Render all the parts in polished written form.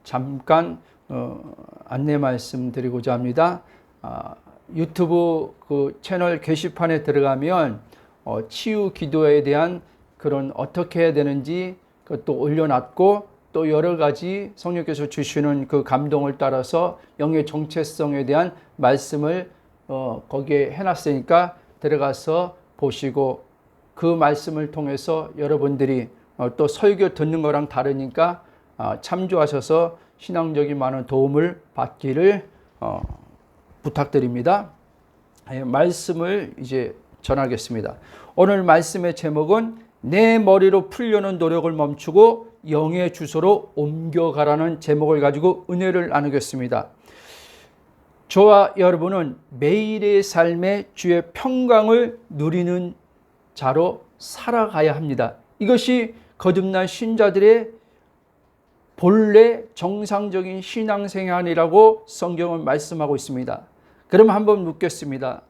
잠깐 안내 말씀드리고자 합니다. 유튜브 그 채널 게시판에 들어가면 치유 기도에 대한 그런 어떻게 해야 되는지 그것도 올려놨고, 또 여러 가지 성령께서 주시는 그 감동을 따라서 영의 정체성에 대한 말씀을 거기에 해놨으니까 들어가서 보시고, 그 말씀을 통해서 여러분들이 또 설교 듣는 거랑 다르니까 참조하셔서 신앙적인 많은 도움을 받기를 부탁드립니다. 말씀을 이제 전하겠습니다. 오늘 말씀의 제목은 내 머리로 풀려는 노력을 멈추고 영의 주소로 옮겨가라는 제목을 가지고 은혜를 나누겠습니다. 저와 여러분은 매일의 삶에 주의 평강을 누리는 자로 살아가야 합니다. 이것이 거듭난 신자들의 본래 정상적인 신앙생활이라고 성경은 말씀하고 있습니다. 그럼 한번 묻겠습니다.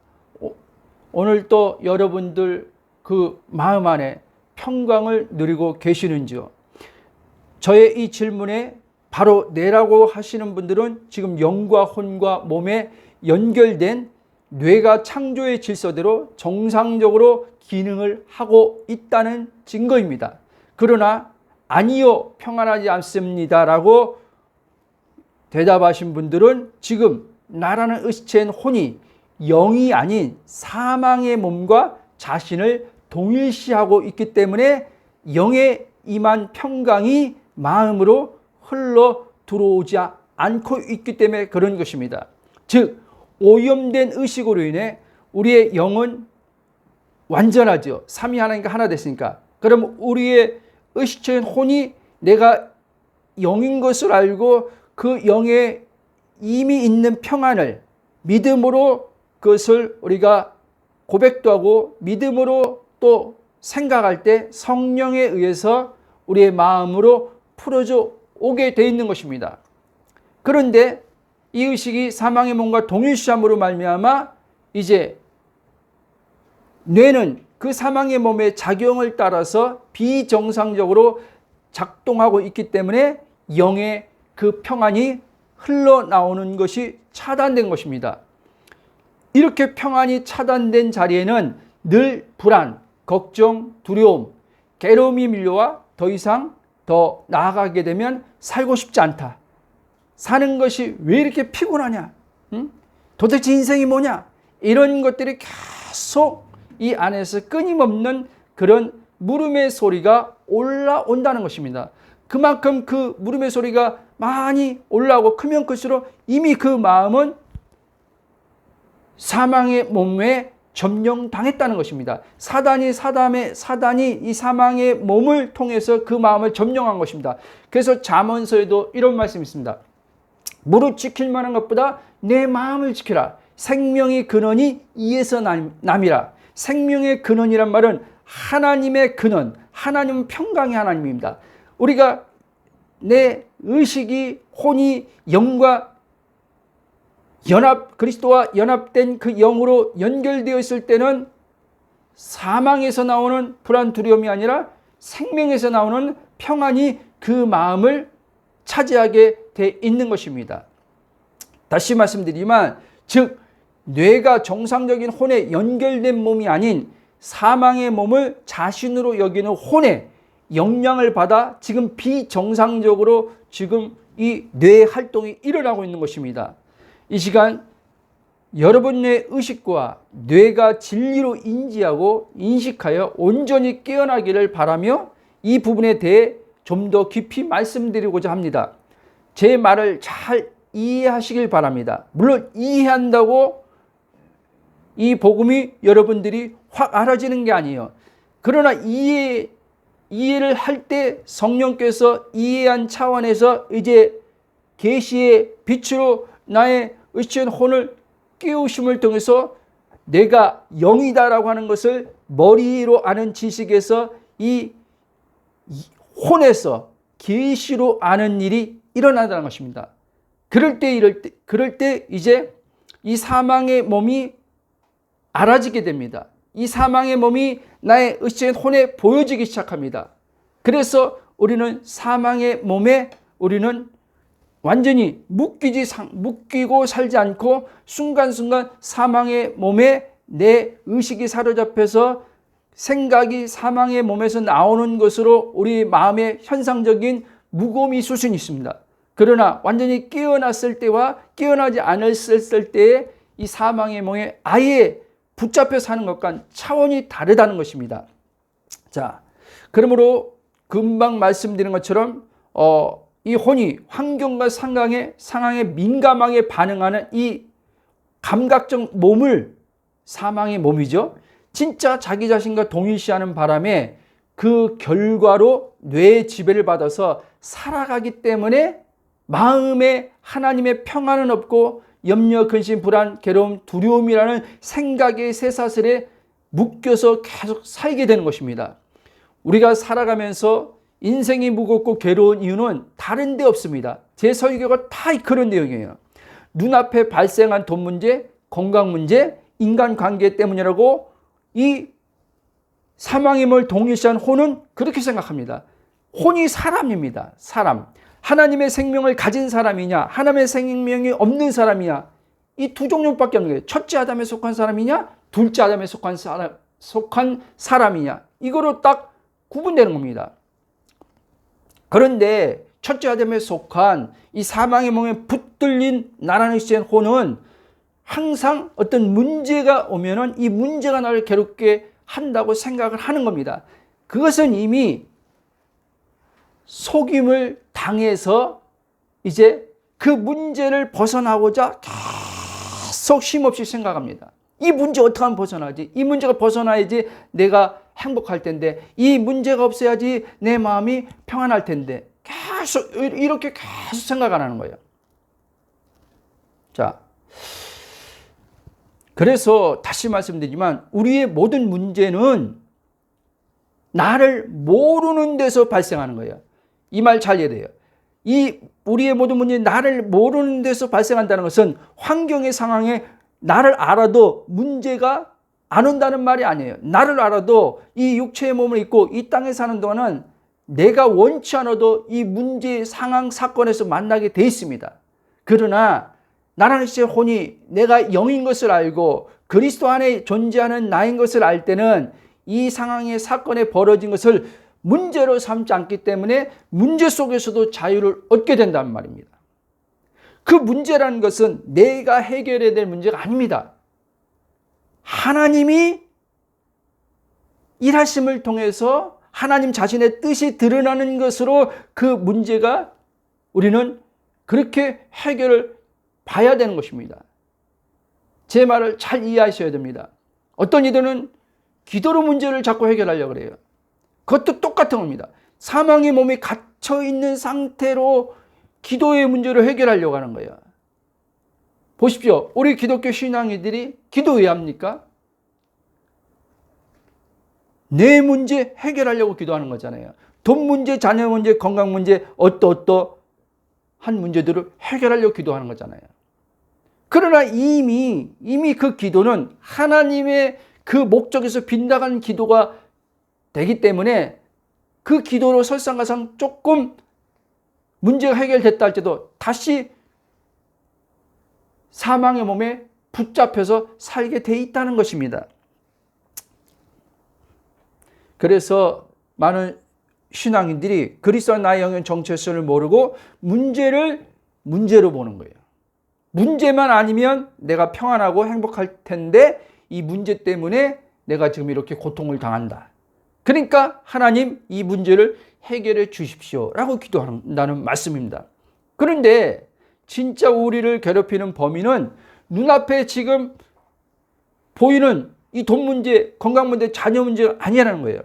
오늘 또 여러분들 그 마음 안에 평강을 누리고 계시는지요? 저의 이 질문에 바로 네라고 하시는 분들은 지금 영과 혼과 몸에 연결된 뇌가 창조의 질서대로 정상적으로 기능을 하고 있다는 증거입니다. 그러나 아니요, 평안하지 않습니다라고 대답하신 분들은 지금 나라는 의식체인 혼이 영이 아닌 사망의 몸과 자신을 동일시하고 있기 때문에 영에 임한 평강이 마음으로 흘러 들어오지 않고 있기 때문에 그런 것입니다. 즉, 오염된 의식으로 인해 우리의 영은 완전하죠. 삼위 하나님과 하나 됐으니까. 그럼 우리의 의식체인 혼이 내가 영인 것을 알고 그 영에 이미 있는 평안을 믿음으로 그것을 우리가 고백도 하고 믿음으로 또 생각할 때 성령에 의해서 우리의 마음으로 풀어져 오게 돼 있는 것입니다. 그런데 이 의식이 사망의 몸과 동일시함으로 말미암아 이제 뇌는 그 사망의 몸의 작용을 따라서 비정상적으로 작동하고 있기 때문에 영의 그 평안이 흘러나오는 것이 차단된 것입니다. 이렇게 평안이 차단된 자리에는 늘 불안, 걱정, 두려움, 괴로움이 밀려와 더 이상 더 나아가게 되면 살고 싶지 않다. 사는 것이 왜 이렇게 피곤하냐? 도대체 인생이 뭐냐? 이런 것들이 계속 이 안에서 끊임없는 그런 물음의 소리가 올라온다는 것입니다. 그만큼 그 물음의 소리가 많이 올라오고 크면 클수록 이미 그 마음은 사망의 몸에 점령당했다는 것입니다. 사단이 이 사망의 몸을 통해서 그 마음을 점령한 것입니다. 그래서 잠언서에도 이런 말씀이 있습니다. 무릇 지킬 만한 것보다 내 마음을 지키라. 생명의 근원이 이에서 남이라. 생명의 근원이란 말은 하나님의 근원, 하나님은 평강의 하나님입니다. 우리가 내 의식이 혼이 영과 그리스도와 연합된 그 영으로 연결되어 있을 때는 사망에서 나오는 불안 두려움이 아니라 생명에서 나오는 평안이 그 마음을 차지하게 돼 있는 것입니다. 다시 말씀드리지만, 즉 뇌가 정상적인 혼에 연결된 몸이 아닌 사망의 몸을 자신으로 여기는 혼의 영향을 받아 지금 비정상적으로 지금 이 뇌 활동이 일어나고 있는 것입니다. 이 시간 여러분의 의식과 뇌가 진리로 인지하고 인식하여 온전히 깨어나기를 바라며 이 부분에 대해 좀 더 깊이 말씀드리고자 합니다. 제 말을 잘 이해하시길 바랍니다. 물론 이해한다고 이 복음이 여러분들이 확 알아지는 게 아니에요. 그러나 이해를 할 때 성령께서 이해한 차원에서 이제 계시의 빛으로 나의 의식된 혼을 깨우심을 통해서 내가 영이다라고 하는 것을 머리로 아는 지식에서 이 혼에서 계시로 아는 일이 일어나는 것입니다. 그럴 때 이제 이 사망의 몸이 알아지게 됩니다. 이 사망의 몸이 나의 의식된 혼에 보여지기 시작합니다. 그래서 우리는 사망의 몸에 우리는 완전히 묶이고 살지 않고 순간순간 사망의 몸에 내 의식이 사로잡혀서 생각이 사망의 몸에서 나오는 것으로 우리 마음의 현상적인 무거움이 있을 수는 있습니다. 그러나 완전히 깨어났을 때와 깨어나지 않았을 때의 이 사망의 몸에 아예 붙잡혀 사는 것과 차원이 다르다는 것입니다. 자, 그러므로 금방 말씀드린 것처럼 이 혼이 환경과 상황에 민감하게 반응하는 이 감각적 몸을 사망의 몸이죠. 진짜 자기 자신과 동일시하는 바람에 그 결과로 뇌의 지배를 받아서 살아가기 때문에 마음에 하나님의 평안은 없고 염려, 근심, 불안, 괴로움, 두려움이라는 생각의 쇠사슬에 묶여서 계속 살게 되는 것입니다. 우리가 살아가면서 인생이 무겁고 괴로운 이유는 다른 데 없습니다. 제 설교가 다 그런 내용이에요. 눈앞에 발생한 돈 문제, 건강 문제, 인간관계 때문이라고 이 사망의 몸을 동일시한 혼은 그렇게 생각합니다. 혼이 사람입니다. 사람. 하나님의 생명을 가진 사람이냐, 하나님의 생명이 없는 사람이냐, 이 두 종류밖에 없는 거예요. 첫째 아담에 속한 사람이냐, 둘째 아담에 속한 사람이냐, 이거로 딱 구분되는 겁니다. 그런데 첫째 아담에 속한 이 사망의 몸에 붙들린 나라는 시의 혼은 항상 어떤 문제가 오면은 이 문제가 나를 괴롭게 한다고 생각을 하는 겁니다. 그것은 이미 속임을 당해서 이제 그 문제를 벗어나고자 계속 쉼없이 생각합니다. 이 문제 어떻게 하면 벗어나지? 이 문제가 벗어나야지 내가 행복할 텐데, 이 문제가 없어야지 내 마음이 평안할 텐데, 계속 이렇게 계속 생각 안 하는 거예요. 자, 그래서 다시 말씀드리지만 우리의 모든 문제는 나를 모르는 데서 발생하는 거예요. 이 말 잘 이해돼요. 우리의 모든 문제는 나를 모르는 데서 발생한다는 것은 환경의 상황에 나를 알아도 문제가 안 온다는 말이 아니에요. 나를 알아도 이 육체의 몸을 입고 이 땅에 사는 동안은 내가 원치 않아도 이 문제, 상황, 사건에서 만나게 돼 있습니다. 그러나 나라는 시의 혼이 내가 영인 것을 알고 그리스도 안에 존재하는 나인 것을 알 때는 이 상황의 사건에 벌어진 것을 문제로 삼지 않기 때문에 문제 속에서도 자유를 얻게 된다는 말입니다. 그 문제라는 것은 내가 해결해야 될 문제가 아닙니다. 하나님이 일하심을 통해서 하나님 자신의 뜻이 드러나는 것으로 그 문제가 우리는 그렇게 해결을 봐야 되는 것입니다. 제 말을 잘 이해하셔야 됩니다. 어떤 이들은 기도로 문제를 자꾸 해결하려고 그래요. 그것도 똑같은 겁니다. 사망의 몸에 갇혀있는 상태로 기도의 문제를 해결하려고 하는 거예요. 보십시오. 우리 기독교 신앙이들이 기도 왜 합니까? 내 문제 해결하려고 기도하는 거잖아요. 돈 문제, 자녀 문제, 건강 문제, 어떠한 문제들을 해결하려고 기도하는 거잖아요. 그러나 이미 그 기도는 하나님의 그 목적에서 빗나가는 기도가 되기 때문에 그 기도로 설상가상 조금 문제가 해결됐다 할 때도 다시 사망의 몸에 붙잡혀서 살게 돼 있다는 것입니다. 그래서 많은 신앙인들이 그리스도와 나의 영혼 정체성을 모르고 문제로 보는 거예요. 문제만 아니면 내가 평안하고 행복할 텐데 이 문제 때문에 내가 지금 이렇게 고통을 당한다. 그러니까 하나님 이 문제를 해결해 주십시오 라고 기도한다는 말씀입니다. 그런데 진짜 우리를 괴롭히는 범인은 눈앞에 지금 보이는 이 돈 문제, 건강 문제, 자녀 문제가 아니라는 거예요.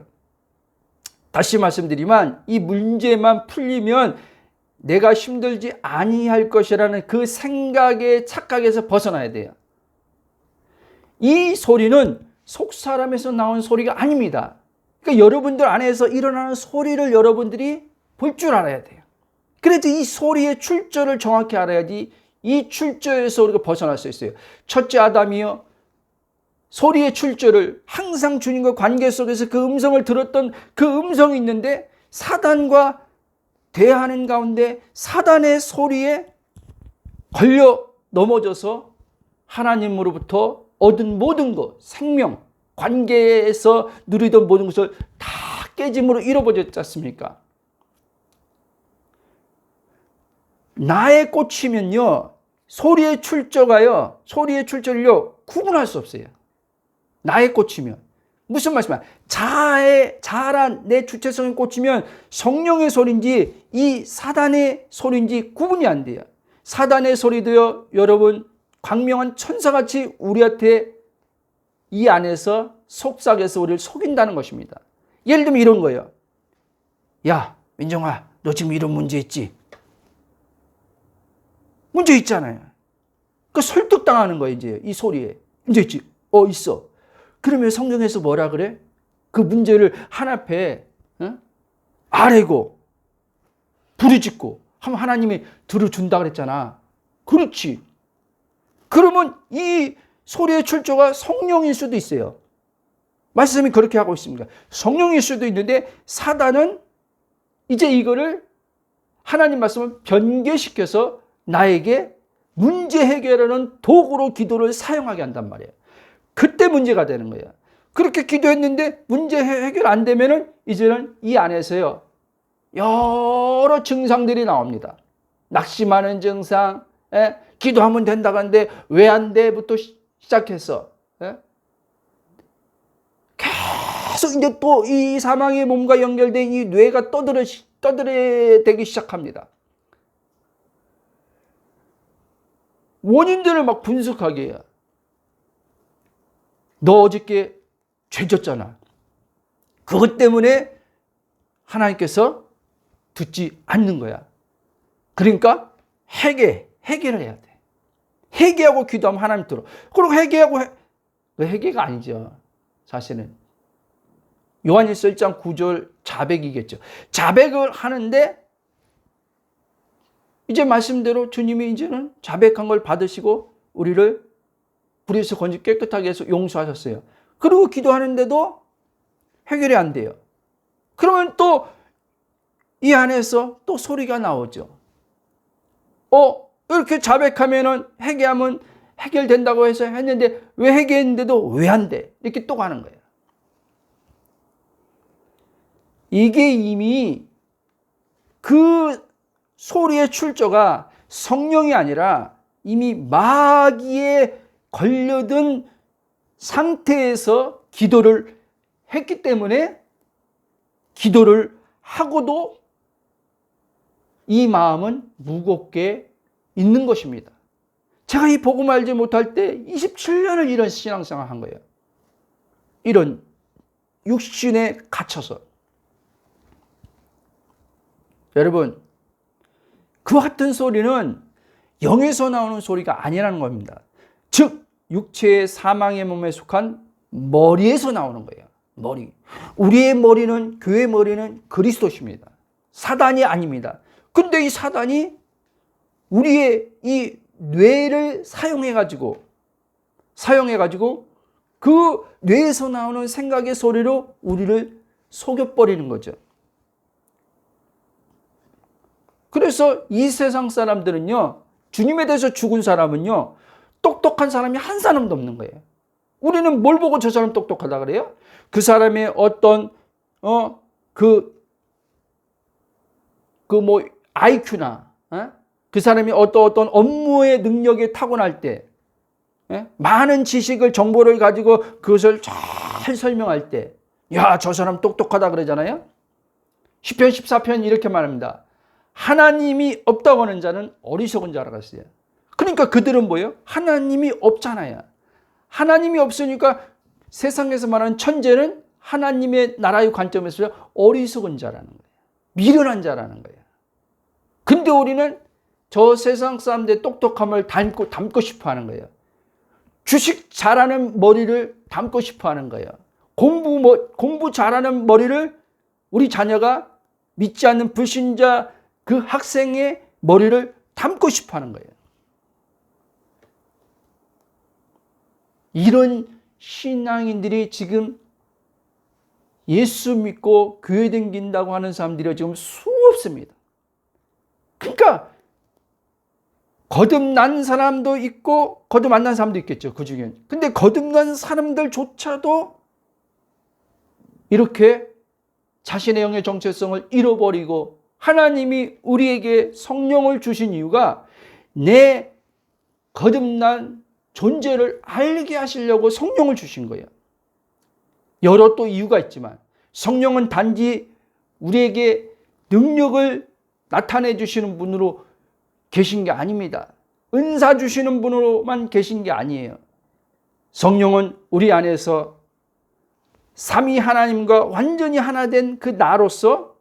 다시 말씀드리면 이 문제만 풀리면 내가 힘들지 아니할 것이라는 그 생각의 착각에서 벗어나야 돼요. 이 소리는 속 사람에서 나온 소리가 아닙니다. 그러니까 여러분들 안에서 일어나는 소리를 여러분들이 볼 줄 알아야 돼요. 그래도 이 소리의 출처를 정확히 알아야지 이 출처에서 우리가 벗어날 수 있어요. 첫째 아담이요, 소리의 출처를 항상 주님과 관계 속에서 그 음성을 들었던 그 음성이 있는데 사단과 대하는 가운데 사단의 소리에 걸려 넘어져서 하나님으로부터 얻은 모든 것, 생명, 관계에서 누리던 모든 것을 다 깨짐으로 잃어버렸지 않습니까? 나의 꽃이면요, 소리의 출처가요, 소리의 출처를요, 구분할 수 없어요. 나의 꽃이면. 무슨 말씀이야? 자란 내 주체성의 꽃이면 성령의 소리인지 이 사단의 소리인지 구분이 안 돼요. 사단의 소리도요, 여러분, 광명한 천사같이 우리한테 이 안에서 속삭여서 우리를 속인다는 것입니다. 예를 들면 이런 거예요. 야, 민정아, 너 지금 이런 문제 있지? 문제 있잖아요. 그 설득당하는 거예요, 이제 이 소리에. 문제 있지? 있어. 그러면 성경에서 뭐라 그래? 그 문제를 한 앞에 아뢰고 부르짖고 하면 하나님이 들어준다 그랬잖아. 그렇지. 그러면 이 소리의 출처가 성령일 수도 있어요. 말씀이 그렇게 하고 있습니다. 성령일 수도 있는데 사단은 이제 이거를 하나님 말씀을 변개시켜서 나에게 문제 해결하는 도구로 기도를 사용하게 한단 말이에요. 그때 문제가 되는 거예요. 그렇게 기도했는데 문제 해결 안 되면은 이제는 이 안에서요, 여러 증상들이 나옵니다. 낙심하는 증상, 기도하면 된다고 하는데 왜 안 돼?부터 시작해서 계속 이제 또 이 사망의 몸과 연결된 이 뇌가 떠들어대기 시작합니다. 원인들을 막 분석하게 해요. 너 어저께 죄졌잖아. 그것 때문에 하나님께서 듣지 않는 거야. 그러니까 회개를 해야 돼. 회개하고 기도하면 하나님 들어. 그리고 회개가 아니죠. 사실은. 요한일서 1장 9절 자백이겠죠. 자백을 하는데 이제 말씀대로 주님이 이제는 자백한 걸 받으시고 우리를 불에서 건지 깨끗하게 해서 용서하셨어요. 그리고 기도하는데도 해결이 안 돼요. 그러면 또 이 안에서 또 소리가 나오죠. 이렇게 자백하면은 회개하면 해결된다고 해서 했는데 왜 회개했는데도 왜 안 돼? 이렇게 또 가는 거예요. 이게 이미 그 소리의 출처가 성령이 아니라 이미 마귀에 걸려든 상태에서 기도를 했기 때문에 기도를 하고도 이 마음은 무겁게 있는 것입니다. 제가 이 복음 알지 못할 때 27년을 이런 신앙생활 한 거예요. 이런 육신에 갇혀서. 여러분, 그 같은 소리는 영에서 나오는 소리가 아니라는 겁니다. 즉, 육체의 사망의 몸에 속한 머리에서 나오는 거예요. 머리. 우리의 머리는, 교회의 머리는 그리스도십니다. 사단이 아닙니다. 근데 이 사단이 우리의 이 뇌를 사용해가지고 그 뇌에서 나오는 생각의 소리로 우리를 속여버리는 거죠. 그래서 이 세상 사람들은요, 주님에 대해서 죽은 사람은요, 똑똑한 사람이 한 사람도 없는 거예요. 우리는 뭘 보고 저 사람 똑똑하다 그래요? 그 사람의 어떤 IQ나 그 사람이 어떤 업무의 능력이 타고날 때 많은 지식을 정보를 가지고 그것을 잘 설명할 때 야, 저 사람 똑똑하다 그러잖아요. 시편 14편 이렇게 말합니다. 하나님이 없다고 하는 자는 어리석은 자라고 했어요. 그러니까 그들은 뭐예요? 하나님이 없잖아요. 하나님이 없으니까 세상에서 말하는 천재는 하나님의 나라의 관점에서 어리석은 자라는 거예요. 미련한 자라는 거예요. 근데 우리는 저 세상 사람들의 똑똑함을 담고 싶어 하는 거예요. 주식 잘하는 머리를 담고 싶어 하는 거예요. 공부 잘하는 머리를 우리 자녀가 믿지 않는 불신자 그 학생의 머리를 담고 싶어 하는 거예요. 이런 신앙인들이 지금 예수 믿고 교회 다닌다고 하는 사람들이 지금 수없습니다. 그러니까 거듭난 사람도 있고 거듭 안 난 사람도 있겠죠. 그 중에. 근데 거듭난 사람들조차도 이렇게 자신의 영의 정체성을 잃어버리고 하나님이 우리에게 성령을 주신 이유가 내 거듭난 존재를 알게 하시려고 성령을 주신 거예요. 여러 또 이유가 있지만 성령은 단지 우리에게 능력을 나타내 주시는 분으로 계신 게 아닙니다. 은사 주시는 분으로만 계신 게 아니에요. 성령은 우리 안에서 삼위 하나님과 완전히 하나 된 그 나로서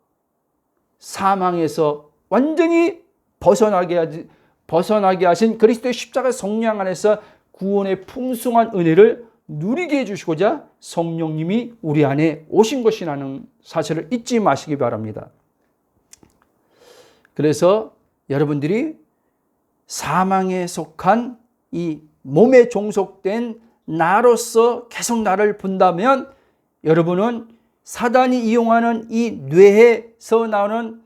사망에서 완전히 벗어나게 하신 그리스도의 십자가 성령 안에서 구원의 풍성한 은혜를 누리게 해주시고자 성령님이 우리 안에 오신 것이라는 사실을 잊지 마시기 바랍니다. 그래서 여러분들이 사망에 속한 이 몸에 종속된 나로서 계속 나를 본다면 여러분은 사단이 이용하는 이 뇌에서 나오는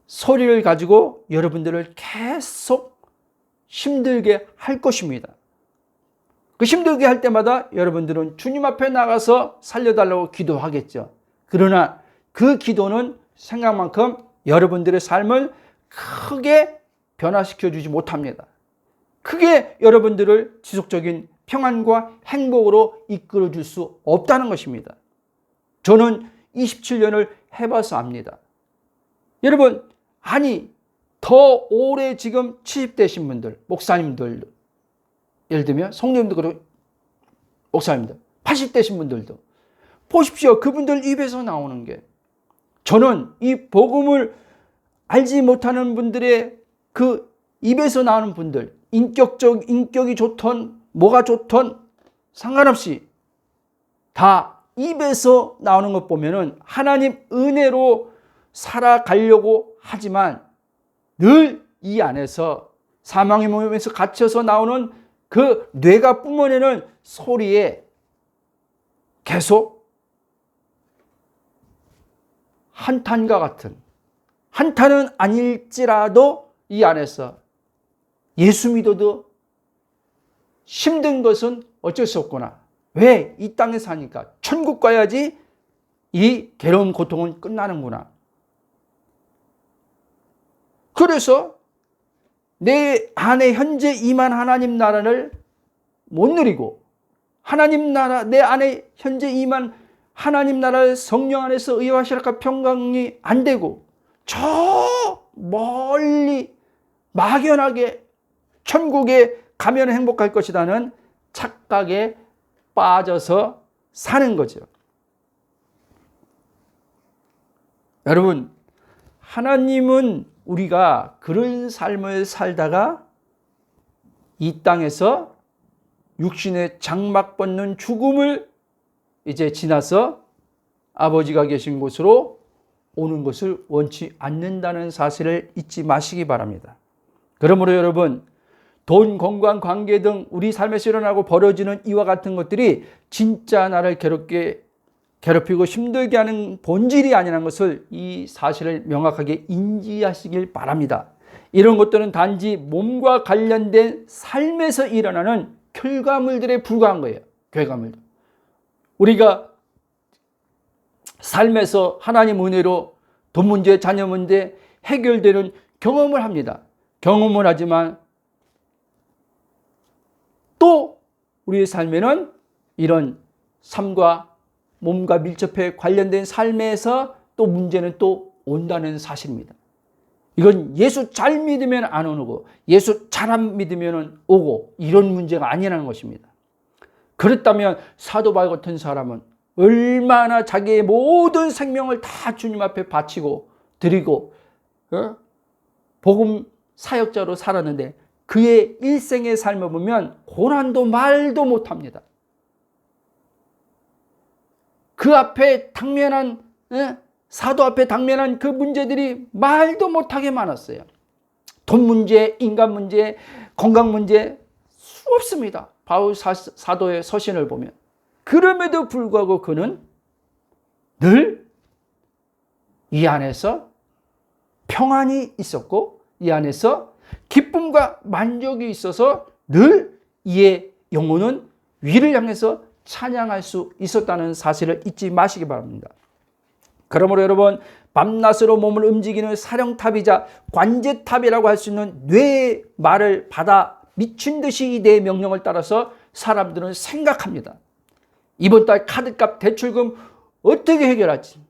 소리를 가지고 여러분들을 계속 힘들게 할 것입니다. 그 힘들게 할 때마다 여러분들은 주님 앞에 나가서 살려달라고 기도하겠죠. 그러나 그 기도는 생각만큼 여러분들의 삶을 크게 변화시켜 주지 못합니다. 크게 여러분들을 지속적인 평안과 행복으로 이끌어 줄 수 없다는 것입니다. 저는 27년을 해봐서 압니다. 여러분, 아니 더 오래 지금 취입되신 분들, 목사님들, 예를 들면 성도님도 그렇고 목사님들 80대신 분들도 보십시오. 그분들 입에서 나오는 게, 저는 이 복음을 알지 못하는 분들의 그 입에서 나오는 분들, 인격이 좋던 뭐가 좋던 상관없이 다 입에서 나오는 것 보면은 하나님 은혜로 살아가려고 하지만 늘 이 안에서 사망의 몸에서 갇혀서 나오는 그 뇌가 뿜어내는 소리에 계속 한탄과 같은, 한탄은 아닐지라도 이 안에서 예수 믿어도 힘든 것은 어쩔 수 없구나. 왜? 이 땅에 사니까 천국 가야지 이 괴로운 고통은 끝나는구나. 그래서 내 안에 현재 임한 하나님 나라를 못 누리고, 하나님 나라, 내 안에 현재 임한 하나님 나라의 성령 안에서 의와 실학과 평강이 안 되고 저 멀리 막연하게 천국에 가면 행복할 것이라는 착각에 빠져서 사는 거죠. 여러분, 하나님은 우리가 그런 삶을 살다가 이 땅에서 육신의 장막 벗는 죽음을 이제 지나서 아버지가 계신 곳으로 오는 것을 원치 않는다는 사실을 잊지 마시기 바랍니다. 그러므로 여러분, 돈, 건강, 관계 등 우리 삶에서 일어나고 벌어지는 이와 같은 것들이 진짜 나를 괴롭히고 힘들게 하는 본질이 아니라는 것을, 이 사실을 명확하게 인지하시길 바랍니다. 이런 것들은 단지 몸과 관련된 삶에서 일어나는 결과물들에 불과한 거예요. 결과물들. 우리가 삶에서 하나님 은혜로 돈 문제, 자녀 문제 해결되는 경험을 합니다. 경험을 하지만 또 우리의 삶에는 이런 삶과 몸과 밀접해 관련된 삶에서 또 문제는 또 온다는 사실입니다. 이건 예수 잘 믿으면 안 오고 예수 잘 안 믿으면 오고, 이런 문제가 아니라는 것입니다. 그렇다면 사도 바울 같은 사람은 얼마나 자기의 모든 생명을 다 주님 앞에 바치고 드리고 복음 사역자로 살았는데 그의 일생의 삶을 보면 고난도 말도 못합니다. 그 앞에 당면한, 사도 앞에 당면한 그 문제들이 말도 못하게 많았어요. 돈 문제, 인간 문제, 건강 문제 수없습니다. 바울 사도의 서신을 보면. 그럼에도 불구하고 그는 늘 이 안에서 평안이 있었고 이 안에서 기쁨과 만족이 있어서 늘 이의 영혼은 위를 향해서 찬양할 수 있었다는 사실을 잊지 마시기 바랍니다. 그러므로 여러분, 밤낮으로 몸을 움직이는 사령탑이자 관제탑이라고 할 수 있는 뇌의 말을 받아 미친 듯이 이 뇌의 명령을 따라서 사람들은 생각합니다. 이번 달 카드값 대출금 어떻게 해결하지?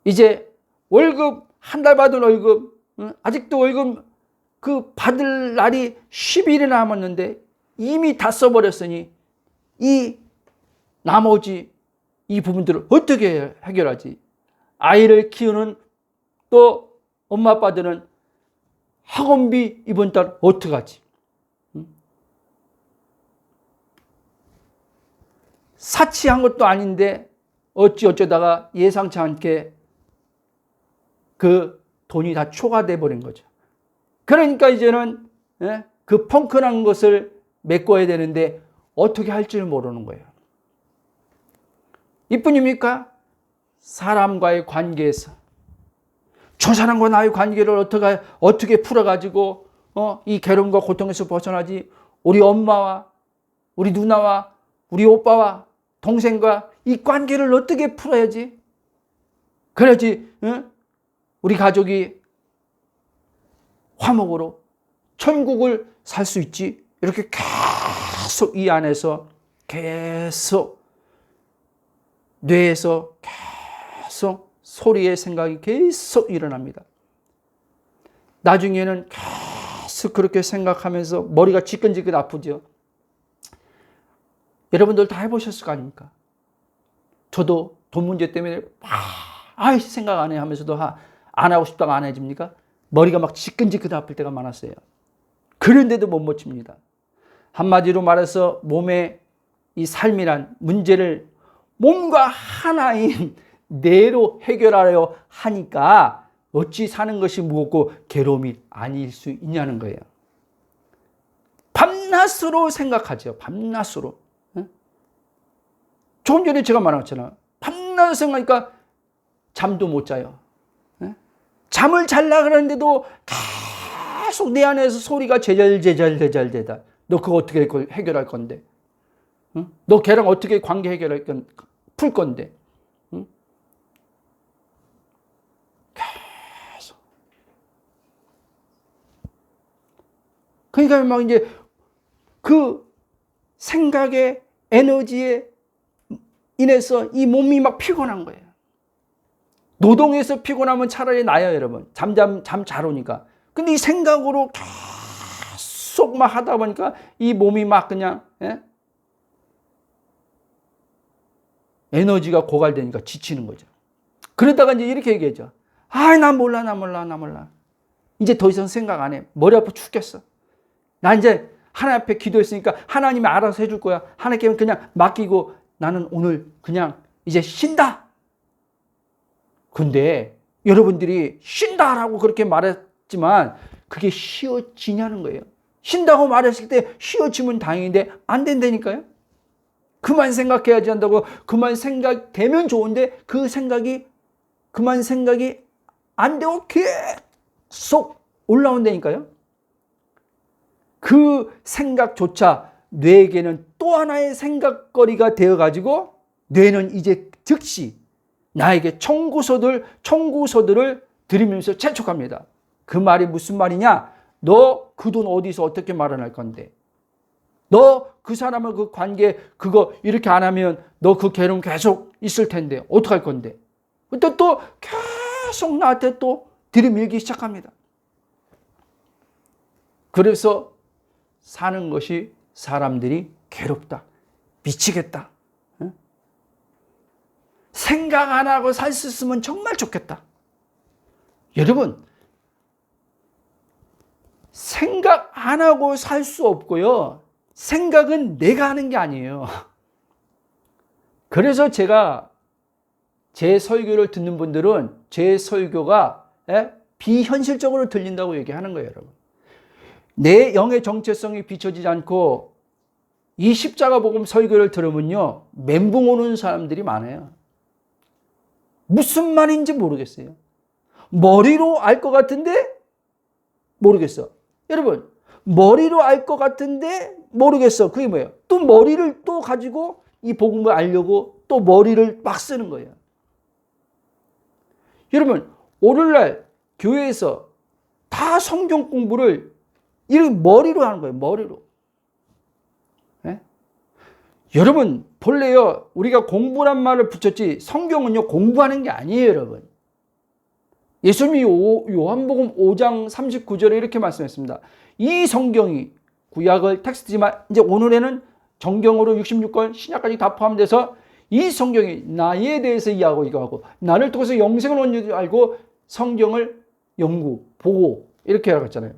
이제 월급, 한 달 받은 월급, 아직도 월급 그 받을 날이 10일이 남았는데 이미 다 써버렸으니 이 나머지 이 부분들을 어떻게 해결하지? 아이를 키우는 또 엄마 아빠들은 학원비 이번 달 어떡하지? 사치한 것도 아닌데 어쩌다가 예상치 않게 그 돈이 다 초과돼 버린 거죠. 그러니까 이제는 그 펑크난 것을 메꿔야 되는데 어떻게 할 줄 모르는 거예요. 이뿐입니까? 사람과의 관계에서 저 사람과 나의 관계를 어떻게 풀어가지고 이 괴로움과 고통에서 벗어나지? 우리 엄마와 우리 누나와 우리 오빠와 동생과 이 관계를 어떻게 풀어야지? 그래야지 우리 가족이 화목으로 천국을 살 수 있지. 이렇게 계속 이 안에서 계속 뇌에서 계속 소리의 생각이 계속 일어납니다. 나중에는 계속 그렇게 생각하면서 머리가 지끈지끈 아프죠. 여러분들 다 해보셨을 거 아닙니까? 저도 돈 문제 때문에 생각 안 해 하면서도 안 하고 싶다가 안 해집니까? 머리가 막 지끈지끈 아플 때가 많았어요. 그런데도 못 고칩니다. 한마디로 말해서 몸의 이 삶이란 문제를 몸과 하나인 뇌로 해결하려 하니까 어찌 사는 것이 무겁고 괴로움이 아닐 수 있냐는 거예요. 밤낮으로 생각하죠. 밤낮으로. 조금 전에 제가 말했잖아요. 밤낮 생각하니까 잠도 못 자요. 잠을 잘라 그러는데도 계속 내 안에서 소리가 제잘제잘제잘제다. 너 그거 어떻게 해결할 건데? 너 걔랑 어떻게 관계 해결할 건 풀 건데? 계속. 그러니까 막 이제 그 생각의 에너지에 인해서 이 몸이 막 피곤한 거예요. 노동해서 피곤하면 차라리 나아요, 여러분. 잠 잘 오니까. 근데 이 생각으로 계속 막 하다 보니까 이 몸이 막 그냥 에너지가 고갈되니까 지치는 거죠. 그러다가 이제 이렇게 얘기하죠. 나 몰라. 이제 더 이상 생각 안 해. 머리 아파 죽겠어. 나 이제 하나님 앞에 기도했으니까 하나님이 알아서 해줄 거야. 하나님께 그냥 맡기고 나는 오늘 그냥 이제 쉰다. 근데 여러분들이 쉰다라고 그렇게 말했지만 그게 쉬어지냐는 거예요. 쉰다고 말했을 때 쉬어지면 다행인데 안 된다니까요. 그만 생각해야지 한다고 그만 생각되면 좋은데 그만 생각이 안 되고 계속 올라온다니까요. 그 생각조차 뇌에게는 또 하나의 생각거리가 되어가지고 뇌는 이제 즉시 나에게 청구서들을 들이면서 재촉합니다. 그 말이 무슨 말이냐? 너 그 돈 어디서 어떻게 마련할 건데? 너 그 사람을 그 관계 그거 이렇게 안 하면 너 그 괴로움 계속 있을 텐데 어떡할 건데? 그때 또 계속 나한테 또 들이밀기 시작합니다. 그래서 사는 것이 사람들이 괴롭다. 미치겠다. 생각 안 하고 살 수 있으면 정말 좋겠다. 여러분, 생각 안 하고 살 수 없고요. 생각은 내가 하는 게 아니에요. 그래서 제가 제 설교를 듣는 분들은 제 설교가 비현실적으로 들린다고 얘기하는 거예요, 여러분. 내 영의 정체성이 비춰지지 않고 이 십자가 복음 설교를 들으면요, 멘붕 오는 사람들이 많아요. 무슨 말인지 모르겠어요. 머리로 알 것 같은데 모르겠어. 여러분, 머리로 알 것 같은데 모르겠어. 그게 뭐예요? 또 머리를 또 가지고 이 복음을 알려고 또 머리를 막 쓰는 거예요. 여러분, 오늘날 교회에서 다 성경 공부를 이렇게 머리로 하는 거예요. 머리로. 네? 여러분, 본래요, 우리가 공부란 말을 붙였지 성경은요 공부하는 게 아니에요, 여러분. 예수님이 요한복음 5장 39절에 이렇게 말씀했습니다. 이 성경이 구약을 텍스트지만 이제 오늘에는 정경으로 66권 신약까지 다 포함돼서 이 성경이 나에 대해서 이야기하고 이거하고 나를 통해서 영생을 얻는 줄 알고 성경을 연구, 보고 이렇게 하라고 했잖아요.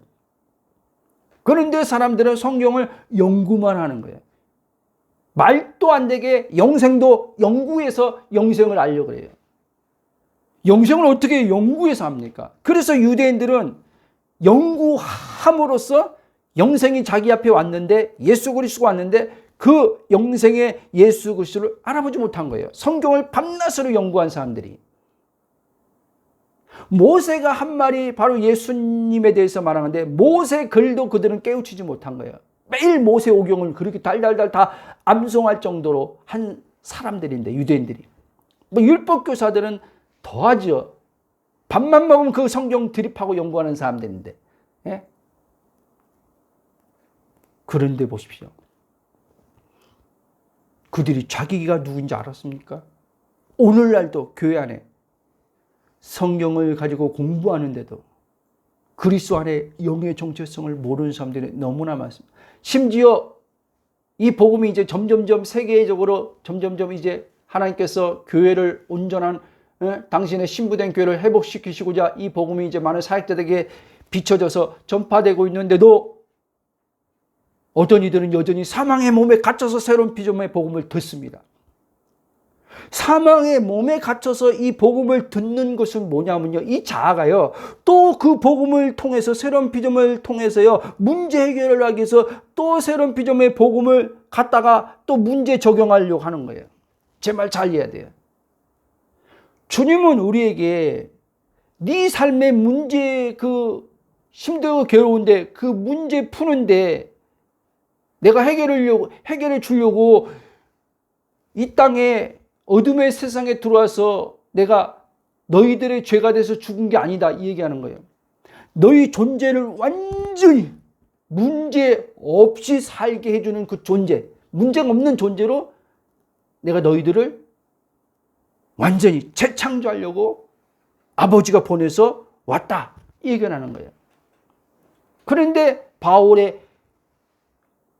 그런데 사람들은 성경을 연구만 하는 거예요. 말도 안 되게 영생도 연구해서 영생을 알려고 그래요. 영생을 어떻게 연구해서 합니까? 그래서 유대인들은 연구함으로써 영생이 자기 앞에 왔는데 예수 그리스도가 왔는데 그 영생의 예수 그리스도를 알아보지 못한 거예요. 성경을 밤낮으로 연구한 사람들이. 모세가 한 말이 바로 예수님에 대해서 말하는데 모세 글도 그들은 깨우치지 못한 거예요. 매일 모세 오경을 그렇게 달달달 다 암송할 정도로 한 사람들인데 유대인들이. 뭐 율법교사들은 더하죠. 밥만 먹으면 그 성경 드립하고 연구하는 사람들인데. 예? 그런데 보십시오. 그들이 자기가 누군지 알았습니까? 오늘날도 교회 안에 성경을 가지고 공부하는데도 그리스도 안에 영의 정체성을 모르는 사람들이 너무나 많습니다. 심지어 이 복음이 이제 점점점 세계적으로 점점점 이제 하나님께서 교회를 온전한 당신의 신부된 교회를 회복시키시고자 이 복음이 이제 많은 사역자들에게 비춰져서 전파되고 있는데도 어떤 이들은 여전히 사망의 몸에 갇혀서 새로운 피조물의 복음을 듣습니다. 사망의 몸에 갇혀서 이 복음을 듣는 것은 뭐냐면요, 이 자아가요 또 그 복음을 통해서 새로운 피조물을 통해서요 문제 해결을 하기 위해서 또 새로운 피조물의 복음을 갖다가 또 문제 적용하려고 하는 거예요. 제 말 잘 이해해야 돼요. 주님은 우리에게 네 삶의 문제, 그 힘들고 괴로운데 그 문제 푸는데 내가 해결해 주려고 이 땅에 어둠의 세상에 들어와서 내가 너희들의 죄가 돼서 죽은 게 아니다, 이 얘기하는 거예요. 너희 존재를 완전히 문제 없이 살게 해주는 그 존재, 문제가 없는 존재로 내가 너희들을 완전히 재창조하려고 아버지가 보내서 왔다, 이 얘기하는 거예요. 그런데 바울의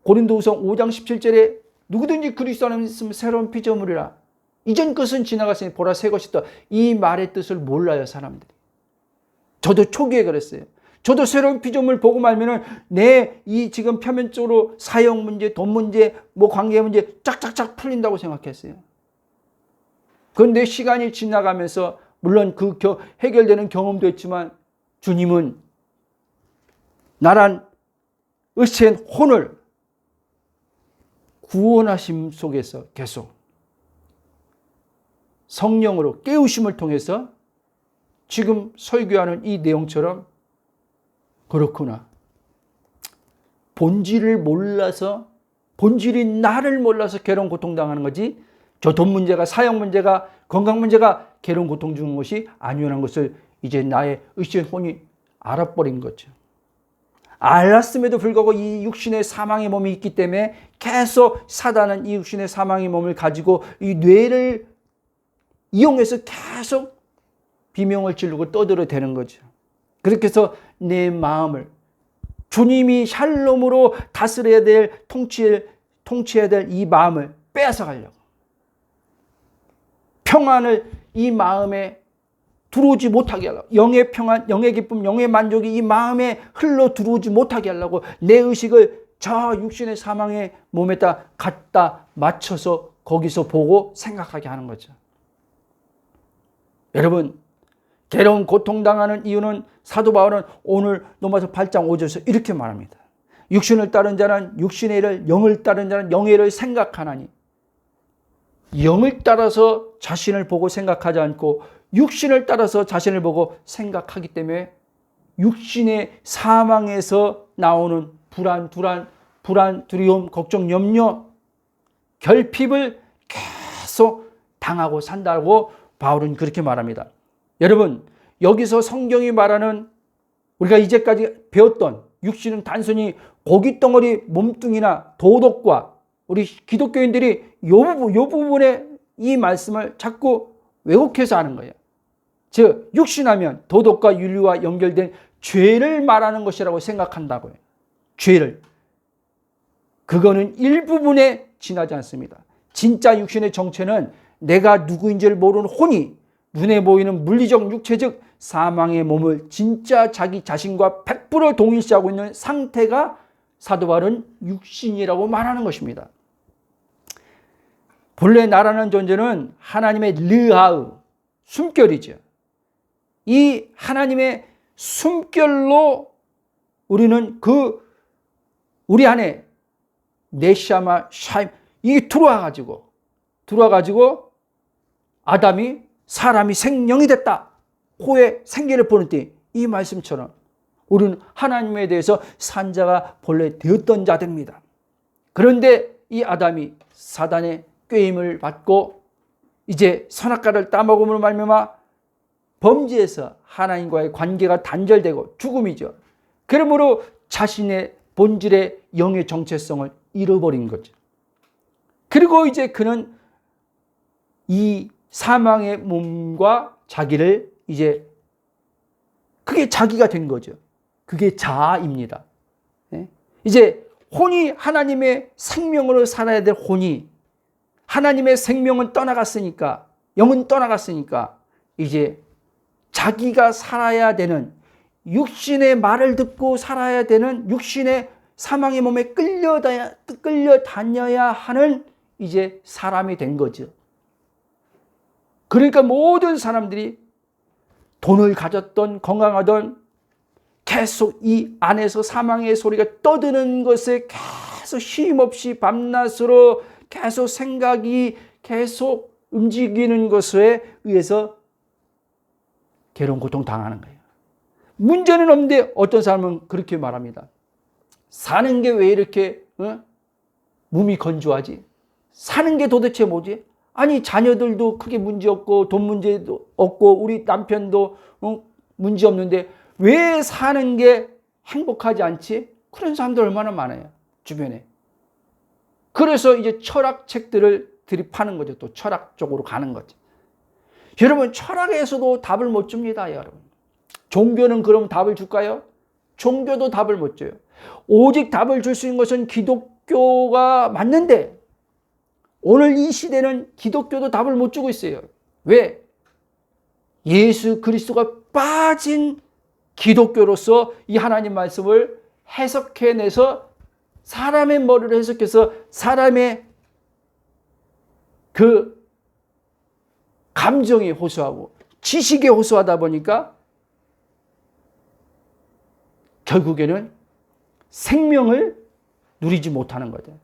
고린도후서 5장 17절에 누구든지 그리스도 안에 있으면 새로운 피조물이라. 이전 것은 지나갔으니 보라 새 것이 있다. 이 말의 뜻을 몰라요, 사람들이. 저도 초기에 그랬어요. 저도 새로운 피조물 보고 말면은 내 이 지금 표면적으로 사형 문제, 돈 문제, 뭐 관계 문제 쫙쫙쫙 풀린다고 생각했어요. 그런데 시간이 지나가면서 물론 그 해결되는 경험도 있지만 주님은 나란 의체인 혼을 구원하심 속에서 계속 성령으로 깨우심을 통해서 지금 설교하는 이 내용처럼 그렇구나. 본질을 몰라서, 본질이 나를 몰라서 괴로운 고통당하는 거지 저 돈 문제가, 사형 문제가, 건강 문제가 괴로운 고통 주는 것이 아니라는 것을 이제 나의 의식의 혼이 알아버린 거죠. 알았음에도 불구하고 이 육신의 사망의 몸이 있기 때문에 계속 사단은 이 육신의 사망의 몸을 가지고 이 뇌를 이용해서 계속 비명을 지르고 떠들어대는 거죠. 그렇게 해서 내 마음을 주님이 샬롬으로 다스려야 될, 통치해야 될 이 마음을 빼앗아가려고, 평안을 이 마음에 들어오지 못하게 하려고, 영의 평안, 영의 기쁨, 영의 만족이 이 마음에 흘러 들어오지 못하게 하려고 내 의식을 저 육신의 사망의 몸에다 갖다 맞춰서 거기서 보고 생각하게 하는 거죠. 여러분, 괴로운 고통당하는 이유는 사도 바울은 오늘 로마서 8장 5절에서 이렇게 말합니다. 육신을 따른 자는 육신의 일을, 영을 따른 자는 영의 일을 생각하나니, 영을 따라서 자신을 보고 생각하지 않고 육신을 따라서 자신을 보고 생각하기 때문에 육신의 사망에서 나오는 불안, 두려움, 걱정, 염려, 결핍을 계속 당하고 산다고 바울은 그렇게 말합니다. 여러분, 여기서 성경이 말하는 우리가 이제까지 배웠던 육신은 단순히 고깃덩어리 몸뚱이나 도덕과 우리 기독교인들이 요 부분에 이 말씀을 자꾸 왜곡해서 하는 거예요. 즉 육신하면 도덕과 윤리와 연결된 죄를 말하는 것이라고 생각한다고요. 죄를. 그거는 일부분에 지나지 않습니다. 진짜 육신의 정체는 내가 누구인지를 모르는 혼이 눈에 보이는 물리적 육체적 사망의 몸을 진짜 자기 자신과 100% 동일시하고 있는 상태가 사도 바울은 육신이라고 말하는 것입니다. 본래 나라는 존재는 하나님의 르하의 숨결이죠. 이 하나님의 숨결로 우리는 우리 안에 네샤마 샤임 이게 들어와가지고 아담이 사람이 생명이 됐다. 호에 생기를 보는 때 이 말씀처럼 우리는 하나님에 대해서 산자가 본래 되었던 자들입니다. 그런데 이 아담이 사단의 꾀임을 받고 이제 선악과를 따먹음으로 말미암아 범죄에서 하나님과의 관계가 단절되고 죽음이죠. 그러므로 자신의 본질의 영의 정체성을 잃어버린 거죠. 그리고 이제 그는 이 사망의 몸과 자기를 이제 그게 자기가 된 거죠. 그게 자아입니다. 이제 혼이 하나님의 생명으로 살아야 될 혼이 하나님의 생명은 떠나갔으니까 영은 떠나갔으니까 이제 자기가 살아야 되는 육신의 말을 듣고 살아야 되는 육신의 사망의 몸에 끌려다녀야 하는 이제 사람이 된 거죠. 그러니까 모든 사람들이 돈을 가졌던 건강하던 계속 이 안에서 사망의 소리가 떠드는 것에 계속 쉼없이 밤낮으로 계속 생각이 계속 움직이는 것에 의해서 괴로운 고통 당하는 거예요. 문제는 없는데 어떤 사람은 그렇게 말합니다. 사는 게 왜 이렇게 몸이 건조하지? 사는 게 도대체 뭐지? 아니 자녀들도 크게 문제 없고 돈 문제도 없고 우리 남편도 문제 없는데 왜 사는 게 행복하지 않지? 그런 사람들 얼마나 많아요. 주변에. 그래서 이제 철학책들을 들이파는 거죠. 또 철학 쪽으로 가는 거죠. 여러분 철학에서도 답을 못 줍니다. 여러분. 종교는 그럼 답을 줄까요? 종교도 답을 못 줘요. 오직 답을 줄 수 있는 것은 기독교가 맞는데 오늘 이 시대는 기독교도 답을 못 주고 있어요. 왜? 예수 그리스도가 빠진 기독교로서 이 하나님 말씀을 해석해내서 사람의 머리를 해석해서 사람의 그 감정에 호소하고 지식에 호소하다 보니까 결국에는 생명을 누리지 못하는 거죠.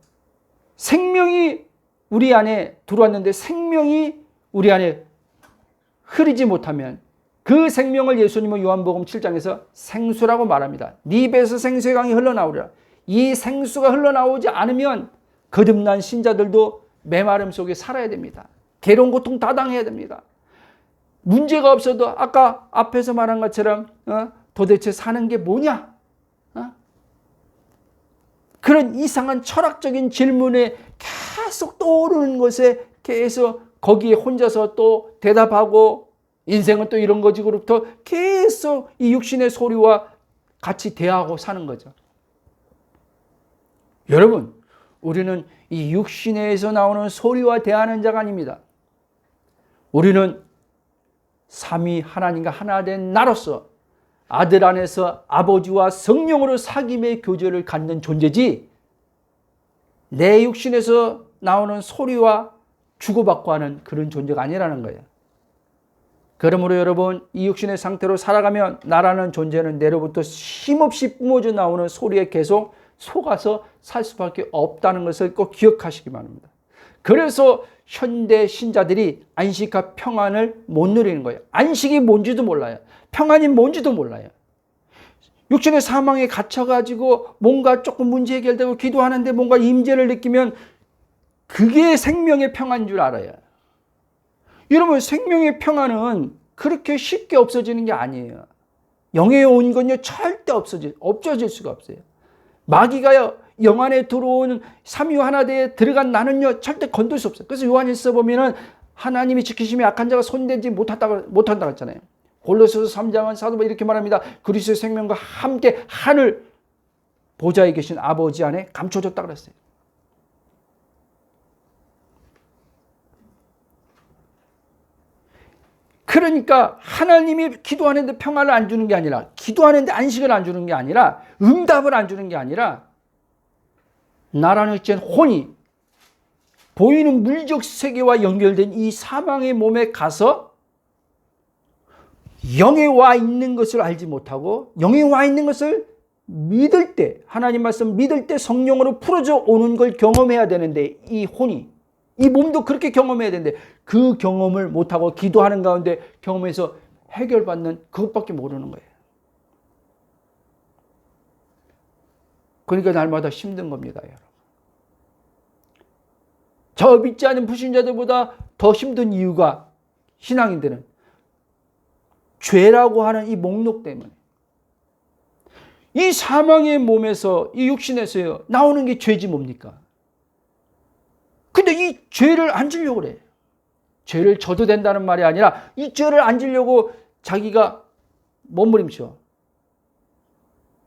생명이 우리 안에 들어왔는데 생명이 우리 안에 흐르지 못하면 그 생명을 예수님은 요한복음 7장에서 생수라고 말합니다. 네 입에서 생수의 강이 흘러나오리라. 이 생수가 흘러나오지 않으면 거듭난 신자들도 메마름 속에 살아야 됩니다. 괴로운 고통 다 당해야 됩니다. 문제가 없어도 아까 앞에서 말한 것처럼 도대체 사는 게 뭐냐? 그런 이상한 철학적인 질문에 계속 떠오르는 것에 계속 거기에 혼자서 또 대답하고 인생은 또 이런 거지로부터 계속 이 육신의 소리와 같이 대하고 사는 거죠. 여러분, 우리는 이 육신에서 나오는 소리와 대하는 자가 아닙니다. 우리는 삼위 하나님과 하나 된 나로서 아들 안에서 아버지와 성령으로 사귐의 교제를 갖는 존재지 내 육신에서 나오는 소리와 주고받고 하는 그런 존재가 아니라는 거예요. 그러므로 여러분 이 육신의 상태로 살아가면 나라는 존재는 내로부터 힘없이 뿜어져 나오는 소리에 계속 속아서 살 수밖에 없다는 것을 꼭 기억하시기 바랍니다. 그래서 현대 신자들이 안식과 평안을 못 누리는 거예요. 안식이 뭔지도 몰라요. 평안이 뭔지도 몰라요. 육신의 사망에 갇혀가지고 뭔가 조금 문제 해결되고 기도하는데 뭔가 임재를 느끼면 그게 생명의 평안인 줄 알아요. 여러분, 생명의 평안은 그렇게 쉽게 없어지는 게 아니에요. 영에 온 건요 절대 없어질 수가 없어요. 마귀가요 영 안에 들어온 삼위하나대에 들어간 나는요 절대 건들 수 없어요. 그래서 요한일서 보면은 하나님이 지키심에 악한 자가 손대지 못한다고 했잖아요. 골로새서 3장은 사도 바울이 이렇게 말합니다. 그리스도의 생명과 함께 하늘 보좌에 계신 아버지 안에 감춰졌다 그랬어요. 그러니까 하나님이 기도하는데 평안을 안 주는 게 아니라, 기도하는데 안식을 안 주는 게 아니라, 응답을 안 주는 게 아니라, 나라는 어쨌든 혼이 보이는 물적 세계와 연결된 이 사망의 몸에 가서 영에 와 있는 것을 알지 못하고 영에 와 있는 것을 믿을 때, 하나님 말씀 믿을 때 성령으로 풀어져 오는 걸 경험해야 되는데, 이 혼이, 이 몸도 그렇게 경험해야 되는데 그 경험을 못하고 기도하는 가운데 경험해서 해결받는 그것밖에 모르는 거예요. 그러니까 날마다 힘든 겁니다, 여러분. 저 믿지 않은 불신자들보다 더 힘든 이유가, 신앙인들은 죄라고 하는 이 목록 때문에, 이 사망의 몸에서, 이 육신에서요 나오는 게 죄지 뭡니까? 근데 이 죄를 안 지려고 그래. 죄를 져도 된다는 말이 아니라 이 죄를 안 지려고 자기가 몸부림쳐.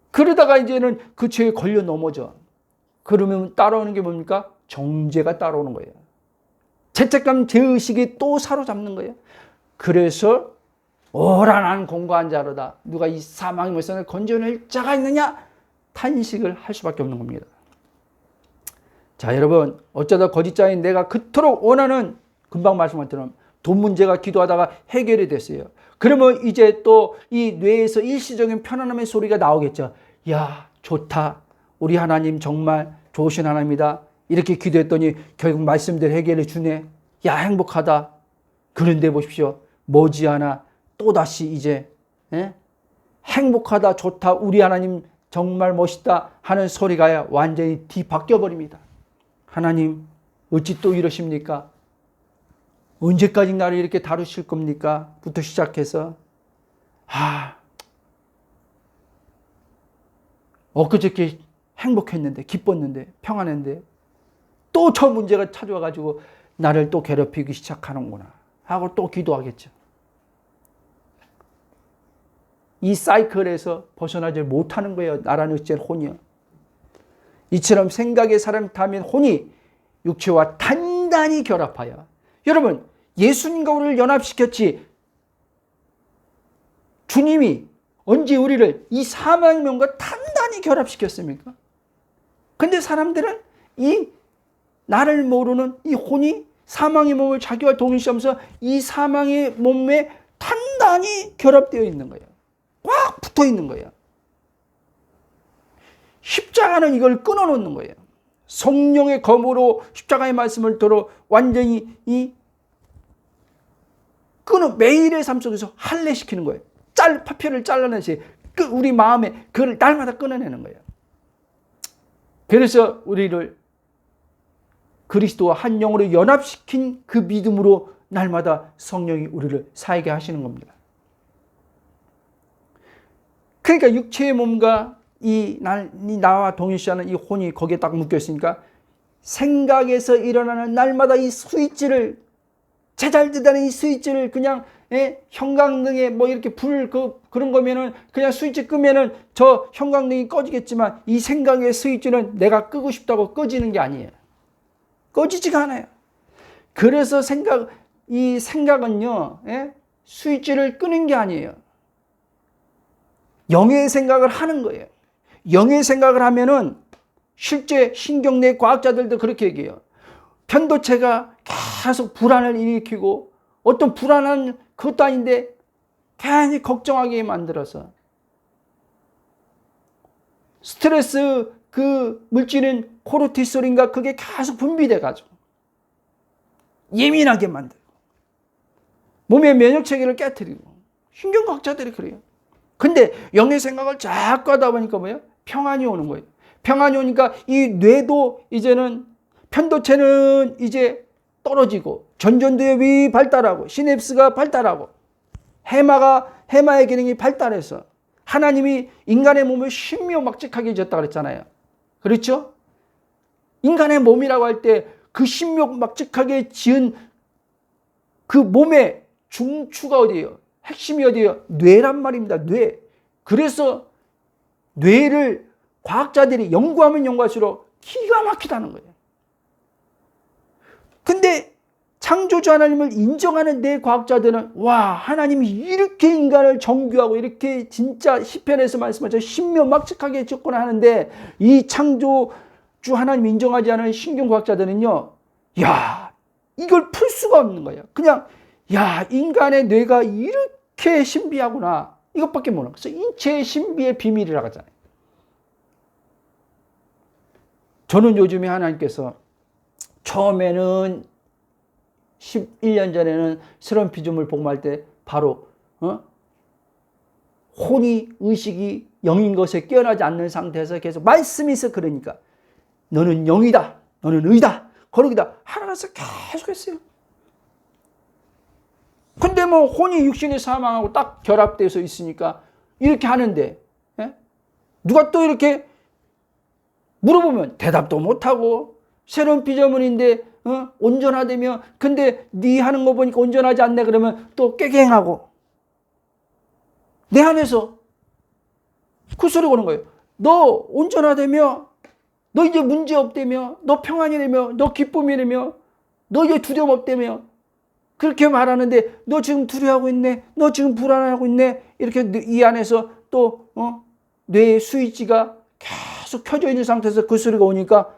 그러다가 이제는 그 죄에 걸려 넘어져. 그러면 따라오는 게 뭡니까? 정죄가 따라오는 거예요. 죄책감, 죄의식이 또 사로잡는 거예요. 그래서 오라 난 공고한 자로다. 누가 이 사망의 몸에서 건져낼 자가 있느냐? 탄식을 할 수밖에 없는 겁니다. 자, 여러분, 어쩌다 거짓자인 내가 그토록 원하는, 금방 말씀한 것처럼 돈 문제가 기도하다가 해결이 됐어요. 그러면 이제 또 이 뇌에서 일시적인 편안함의 소리가 나오겠죠. 야, 좋다. 우리 하나님 정말 좋으신 하나님이다. 이렇게 기도했더니 결국 말씀대로 해결해 주네. 야, 행복하다. 그런데 보십시오. 머지않아 또다시 이제 행복하다, 좋다, 우리 하나님 정말 멋있다 하는 소리가 완전히 뒤바뀌어 버립니다. 하나님 어찌 또 이러십니까? 언제까지 나를 이렇게 다루실 겁니까? 부터 시작해서 엊그저께 행복했는데, 기뻤는데, 평안했는데 또 저 문제가 찾아와가지고 나를 또 괴롭히기 시작하는구나 하고 또 기도하겠죠. 이 사이클에서 벗어나지 못하는 거예요. 나라는 어째 혼이요. 이처럼 생각의 사람 타면 혼이 육체와 단단히 결합하여, 여러분, 예수님과 우리를 연합시켰지 주님이 언제 우리를 이 사망의 몸과 단단히 결합시켰습니까? 근데 사람들은 이 나를 모르는 이 혼이 사망의 몸을 자기와 동일시하면서 이 사망의 몸에 단단히 결합되어 있는 거예요. 꽉 붙어 있는 거예요. 십자가는 이걸 끊어놓는 거예요. 성령의 검으로 십자가의 말씀을 들어 완전히 매일의 삶 속에서 할례시키는 거예요. 파편을 잘라내시, 우리 마음에 그걸 날마다 끊어내는 거예요. 그래서 우리를 그리스도와 한 영으로 연합시킨 그 믿음으로 날마다 성령이 우리를 살게 하시는 겁니다. 그러니까 육체의 몸과 나와 동일시하는 이 혼이 거기에 딱 묶여 있으니까 생각에서 일어나는 날마다 이 스위치를, 제잘되다는 이 스위치를 그냥 형광등에 뭐 이렇게 그런 거면은 그냥 스위치 끄면은 저 형광등이 꺼지겠지만 이 생각의 스위치는 내가 끄고 싶다고 꺼지는 게 아니에요. 꺼지지가 않아요. 그래서 이 생각은요, 스위치를 끄는 게 아니에요. 영의 생각을 하는 거예요. 영의 생각을 하면은 실제 신경내 과학자들도 그렇게 얘기해요. 편도체가 계속 불안을 일으키고 어떤 불안한 그것도 아닌데 괜히 걱정하게 만들어서 스트레스 그 물질인 코르티솔인가 그게 계속 분비돼 가지고 예민하게 만들고 몸의 면역체계를 깨트리고 신경과학자들이 그래요. 근데 영의 생각을 자꾸 하다 보니까 뭐예요? 평안이 오는 거예요. 평안이 오니까 이 뇌도 이제는 편도체는 이제 떨어지고 전전두엽이 발달하고 시냅스가 발달하고 해마의 기능이 발달해서 하나님이 인간의 몸을 신묘막직하게 지었다 그랬잖아요. 그렇죠? 인간의 몸이라고 할 때 그 신묘막직하게 지은 그 몸의 중추가 어디예요? 핵심이 어디예요? 뇌란 말입니다. 뇌. 그래서 뇌를 과학자들이 연구하면 연구할수록 기가 막히다는 거예요. 근데 창조주 하나님을 인정하는 내 과학자들은 와, 하나님이 이렇게 인간을 정교하고 이렇게 진짜 시편에서 말씀하신 신묘막측하게 지었구나 하는데 이 창조주 하나님 인정하지 않은 신경과학자들은요, 야, 이걸 풀 수가 없는 거예요. 그냥 야, 인간의 뇌가 이렇게 신비하구나, 이것밖에 모르는 거예요. 그래서 인체의 신비의 비밀이라고 하잖아요. 저는 요즘에 하나님께서 처음에는 11년 전에는 새로운 피조물 복음할 때 바로 혼이 의식이 영인 것에 깨어나지 않는 상태에서 계속 말씀이 있어. 그러니까 너는 영이다, 너는 의다, 거룩이다 하나님께서 계속 했어요. 근데 뭐 혼이 육신의 사망하고 딱 결합돼서 있으니까 이렇게 하는데, 예? 누가 또 이렇게 물어보면 대답도 못하고 새로운 피조물인데 온전하다며, 근데 네 하는 거 보니까 온전하지 않네 그러면 또 꾀갱하고 내 안에서 그 소리 오는 거예요. 너 온전하다며, 너 이제 문제 없다며, 너 평안이라며, 너 기쁨이라며, 너 이제 두려움 없다며 그렇게 말하는데 너 지금 두려워하고 있네, 너 지금 불안하고 있네, 이렇게 이 안에서 또 뇌의 스위치가 계속 켜져 있는 상태에서 그 소리가 오니까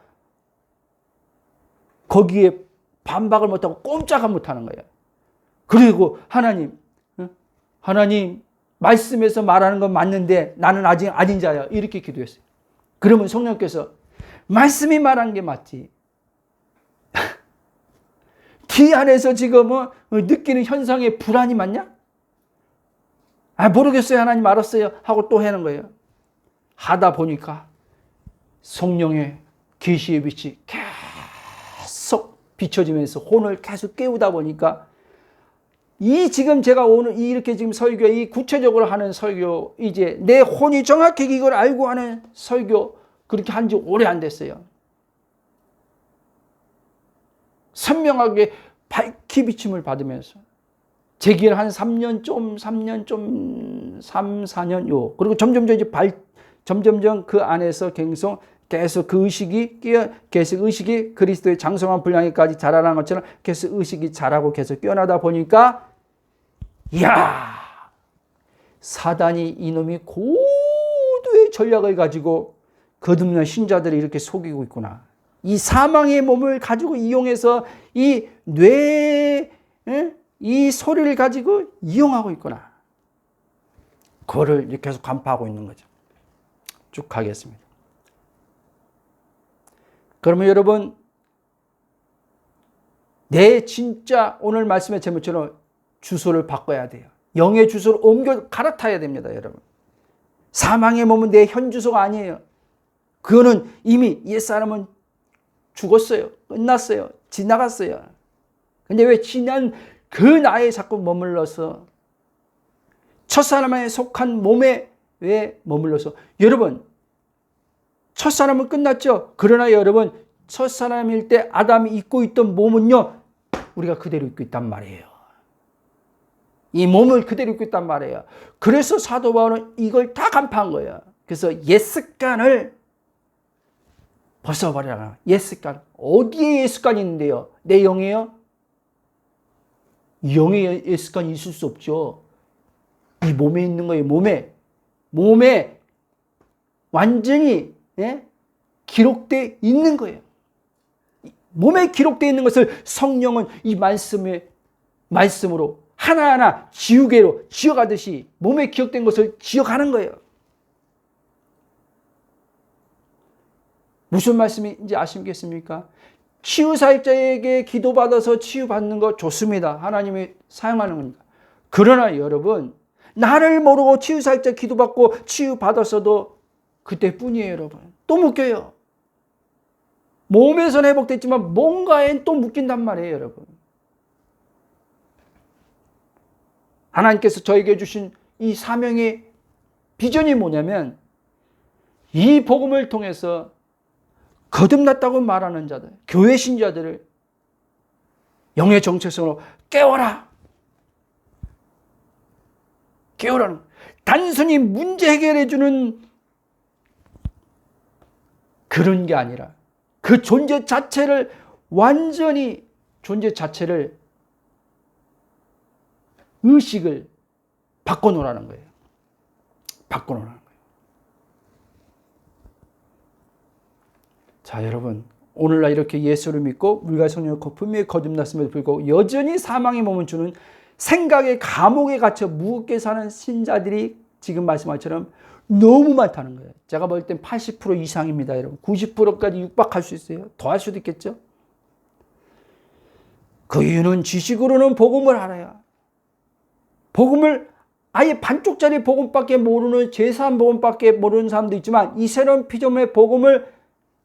거기에 반박을 못하고 꼼짝을 못하는 거예요. 그리고 하나님 말씀에서 말하는 건 맞는데 나는 아직 아닌 자야, 이렇게 기도했어요. 그러면 성령께서 말씀이 말한 게 맞지, 네 안에서 지금 느끼는 현상의 불안이 맞냐? 아, 모르겠어요 하나님, 알았어요 하고 또 하는 거예요. 하다 보니까 성령의 계시의 빛이 계속 비춰지면서 혼을 계속 깨우다 보니까 이 지금 제가 오늘 이렇게 지금 설교, 이 구체적으로 하는 설교, 이제 내 혼이 정확히 이걸 알고 하는 설교 그렇게 한 지 오래 안 됐어요. 선명하게 밝히 비침을 받으면서 제기를 한 3년 좀 3, 4년 요. 그리고 점점점 그 안에서 계속 그 의식이 계속 의식이 그리스도의 장성한 분량에까지 자라는 것처럼 계속 의식이 자라고 계속 깨어나다 보니까, 이야, 사단이 이놈이 고도의 전략을 가지고 거듭난 신자들을 이렇게 속이고 있구나. 이 사망의 몸을 가지고 이용해서 이 뇌, 이 소리를 가지고 이용하고 있구나. 그거를 계속 간파하고 있는 거죠. 쭉 가겠습니다. 그러면 여러분, 내 진짜 오늘 말씀의 제목처럼 주소를 바꿔야 돼요. 영의 주소를 갈아타야 됩니다, 여러분. 사망의 몸은 내 현 주소가 아니에요. 그거는 이미 옛사람은 죽었어요. 끝났어요. 지나갔어요. 근데 왜 지난 그 나이에 자꾸 머물러서 첫사람에 속한 몸에 왜 머물러서, 여러분, 첫사람은 끝났죠. 그러나 여러분, 첫사람일 때 아담이 입고 있던 몸은요, 우리가 그대로 입고 있단 말이에요. 이 몸을 그대로 입고 있단 말이에요. 그래서 사도 바울은 이걸 다 간파한 거예요. 그래서 옛습관을 벗어버려라. 옛습관. 어디에 옛습관이 있는데요? 내 영이에요? 영의 옛습관이 있을 수 없죠. 이 몸에 있는 거예요. 몸에 완전히 기록되어 있는 거예요. 몸에 기록되어 있는 것을 성령은 이 말씀으로 하나하나 지우개로 지어가듯이 몸에 기억된 것을 지어가는 거예요. 무슨 말씀인지 아시겠습니까? 치유사역자에게 기도받아서 치유받는 거 좋습니다. 하나님이 사용하는 겁니다. 그러나 여러분, 나를 모르고 치유사역자 기도받고 치유받았어도 그때뿐이에요, 여러분. 또 묶여요. 몸에서는 회복됐지만 뭔가엔 또 묶인단 말이에요, 여러분. 하나님께서 저에게 주신 이 사명의 비전이 뭐냐면, 이 복음을 통해서 거듭났다고 말하는 자들, 교회 신자들을 영의 정체성으로 깨워라. 깨우라는, 단순히 문제 해결해주는 그런 게 아니라 그 존재 자체를 완전히 존재 자체를 의식을 바꿔놓으라는 거예요. 바꿔놓으라는 거예요. 자, 여러분, 오늘날 이렇게 예수를 믿고 물과 성령의 거품에 거듭났음에도 불구하고 여전히 사망의 몸을 주는 생각의 감옥에 갇혀 무겁게 사는 신자들이 지금 말씀한 것처럼 너무 많다는 거예요. 제가 볼 땐 80% 이상입니다, 여러분. 90%까지 육박할 수 있어요. 더 할 수도 있겠죠. 그 이유는 지식으로는 복음을 알아야, 복음을 아예 반쪽짜리 복음밖에 모르는, 제3 복음밖에 모르는 사람도 있지만 이 새로운 피조물의 복음을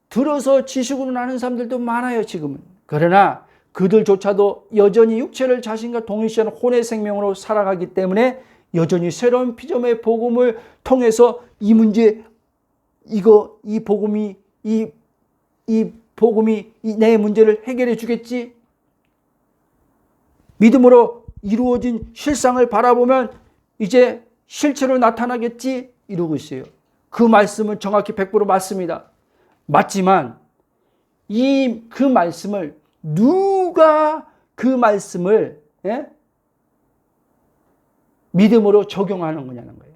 들어서 지식으로 아는 사람들도 많아요, 지금은. 그러나 그들조차도 여전히 육체를 자신과 동일시하는 혼의 생명으로 살아가기 때문에 여전히 새로운 피조물의 복음을 통해서 이 문제, 이 복음이 내 문제를 해결해 주겠지? 믿음으로 이루어진 실상을 바라보면 이제 실체로 나타나겠지? 이러고 있어요. 그 말씀은 정확히 100% 맞습니다. 맞지만 그 말씀을 누가 그 말씀을 믿음으로 적용하는 거냐는 거예요.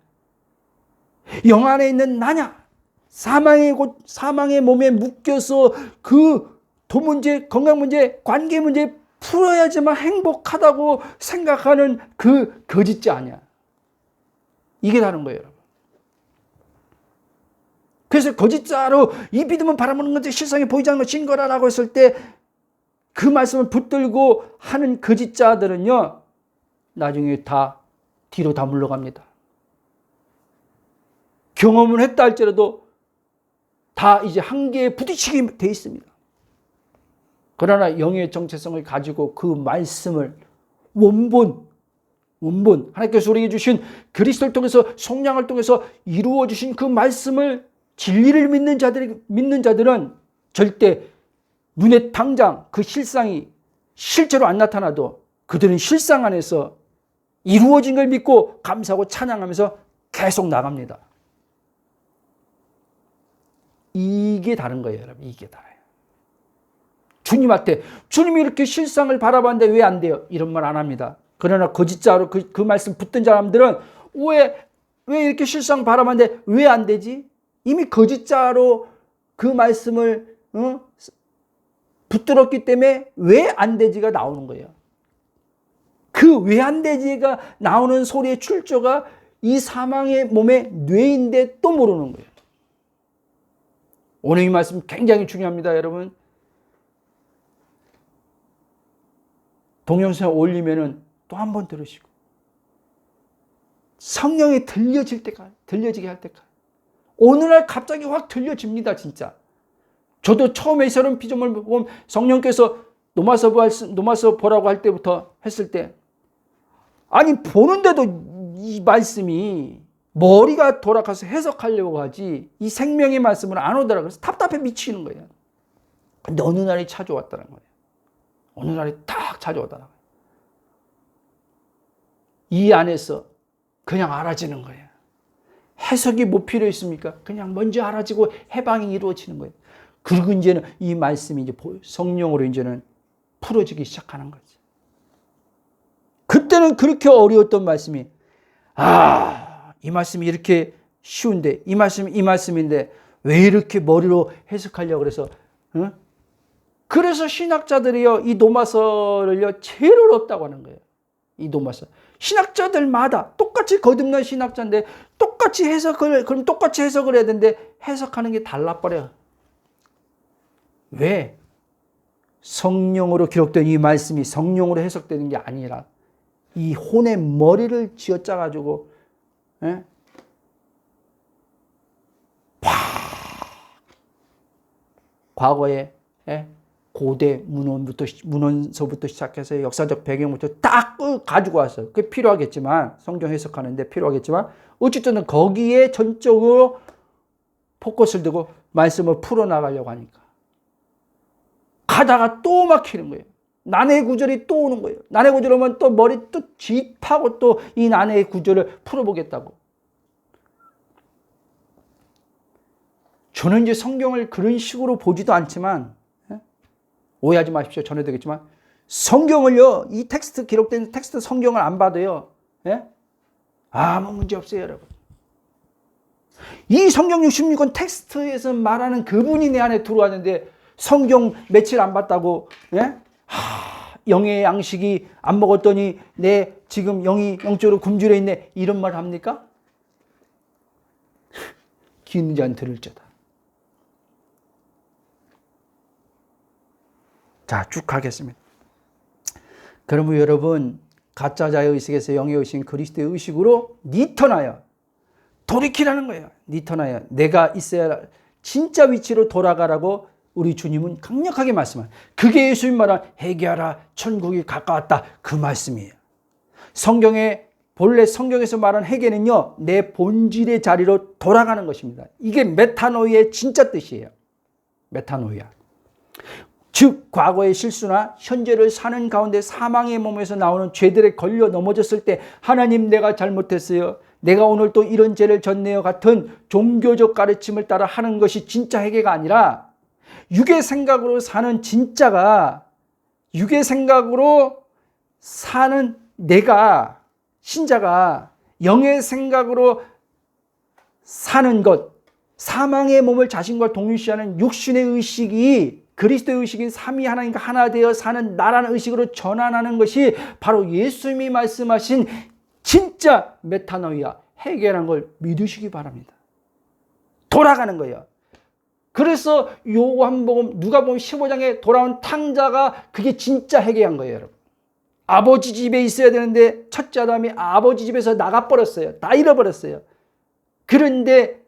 영 안에 있는 나냐? 사망의 몸에 묶여서 그 돈 문제, 건강 문제, 관계 문제 풀어야지만 행복하다고 생각하는 그 거짓자 아니야. 이게 다른 거예요, 여러분. 그래서 거짓자로 이 믿음은 바라보는 건데 실상이 보이지 않는 것인 거라고 했을 때 그 말씀을 붙들고 하는 거짓자들은요, 나중에 다 뒤로 다 물러갑니다. 경험을 했다 할지라도 다 이제 한계에 부딪히게 돼 있습니다. 그러나 영의 정체성을 가지고 그 말씀을 원본 하나님께서 우리에게 주신 그리스도를 통해서 속량을 통해서 이루어 주신 그 말씀을, 진리를 믿는 자들은 절대 눈에 당장 그 실상이 실제로 안 나타나도 그들은 실상 안에서 이루어진 걸 믿고 감사하고 찬양하면서 계속 나갑니다. 이게 다른 거예요, 여러분. 이게 달라요. 주님한테, 주님이 이렇게 실상을 바라봤는데 왜 안 돼요? 이런 말 안 합니다. 그러나 거짓자로 그 말씀 붙든 사람들은 왜 이렇게 실상 바라봤는데 왜 안 되지? 이미 거짓자로 그 말씀을 붙들었기 때문에 왜 안 되지가 나오는 거예요. 그 왜 안 되지가 나오는 소리의 출처가 이 사망의 몸의 뇌인데 또 모르는 거예요. 오늘 이 말씀 굉장히 중요합니다, 여러분. 동영상 올리면은 또 한 번 들으시고 성령이 들려지게 할 때까지 오늘날 갑자기 확 들려집니다, 진짜. 저도 처음에 새로운 피조물 보면 성령께서 노마서 보라고 할 때부터 했을 때, 아니 보는데도 이 말씀이 머리가 돌아가서 해석하려고 하지 이 생명의 말씀은 안 오더라. 그래서 답답해 미치는 거예요. 근데 어느 날이 찾아왔다는 거예요. 어느 날이 딱 찾아오더라고요. 이 안에서 그냥 알아지는 거예요. 해석이 뭐 필요 있습니까? 그냥 먼저 알아지고 해방이 이루어지는 거예요. 그리고 이제는 이 말씀이 이제 성령으로 이제는 풀어지기 시작하는 거지. 그때는 그렇게 어려웠던 말씀이, 이 말씀이 이렇게 쉬운데, 이 말씀인데 왜 이렇게 머리로 해석하려고 그래서, 그래서 신학자들이요, 이 노마서를요, 제일 어렵다고 하는 거예요. 이 노마서. 신학자들마다 똑같이 거듭난 신학자인데 똑같이 해석을 해야 되는데 해석하는 게 달라버려. 왜? 성령으로 기록된 이 말씀이 성령으로 해석되는 게 아니라 이 혼의 머리를 쥐어짜가지고 과거에 고대 문헌서부터 시작해서 역사적 배경부터 딱 가지고 왔어요. 그게 필요하겠지만 성경 해석하는데 필요하겠지만 어쨌든 거기에 전적으로 포커스를 두고 말씀을 풀어나가려고 하니까 가다가 또 막히는 거예요. 난해 구절이 또 오는 거예요. 난해 구절 오면 또 머리 또 쥐파고 또 이 난해의 구절을 풀어보겠다고. 저는 이제 성경을 그런 식으로 보지도 않지만 오해하지 마십시오. 전해드리겠지만 성경을요, 이 텍스트 기록된 텍스트 성경을 안 봐도요, 아무 문제 없어요, 여러분. 이 성경 66권 텍스트에서 말하는 그분이 내 안에 들어왔는데 성경 며칠 안 봤다고, 영의 양식이 안 먹었더니 내 지금 영이 영적으로 굶주려 있네, 이런 말 합니까? 귀 있는 자는 들을지어다. 자, 쭉 가겠습니다. 그러면 여러분, 가짜 자유의식에서 영의 의식, 그리스도의 의식으로 니턴하여 돌이키라는 거예요. 니턴하여 내가 있어야 진짜 위치로 돌아가라고 우리 주님은 강력하게 말씀합니다. 그게 예수님 말한 회개하라 천국이 가까웠다, 그 말씀이에요. 성경에 본래 성경에서 말한 회개는요, 내 본질의 자리로 돌아가는 것입니다. 이게 메타노이의 진짜 뜻이에요. 메타노이야. 즉 과거의 실수나 현재를 사는 가운데 사망의 몸에서 나오는 죄들에 걸려 넘어졌을 때 하나님 내가 잘못했어요, 내가 오늘 또 이런 죄를 졌네요 같은 종교적 가르침을 따라 하는 것이 진짜 회개가 아니라 육의 생각으로 사는 진짜가, 육의 생각으로 사는 내가, 신자가 영의 생각으로 사는 것, 사망의 몸을 자신과 동일시하는 육신의 의식이 그리스도의 의식인 삼위 하나님과 하나 되어 사는 나라는 의식으로 전환하는 것이 바로 예수님이 말씀하신 진짜 메타노이아, 회개라는 걸 믿으시기 바랍니다. 돌아가는 거예요. 그래서 요한복음 누가복음 15장에 돌아온 탕자가 그게 진짜 회개한 거예요, 여러분. 아버지 집에 있어야 되는데 첫째 아담이 아버지 집에서 나가버렸어요. 다 잃어버렸어요. 그런데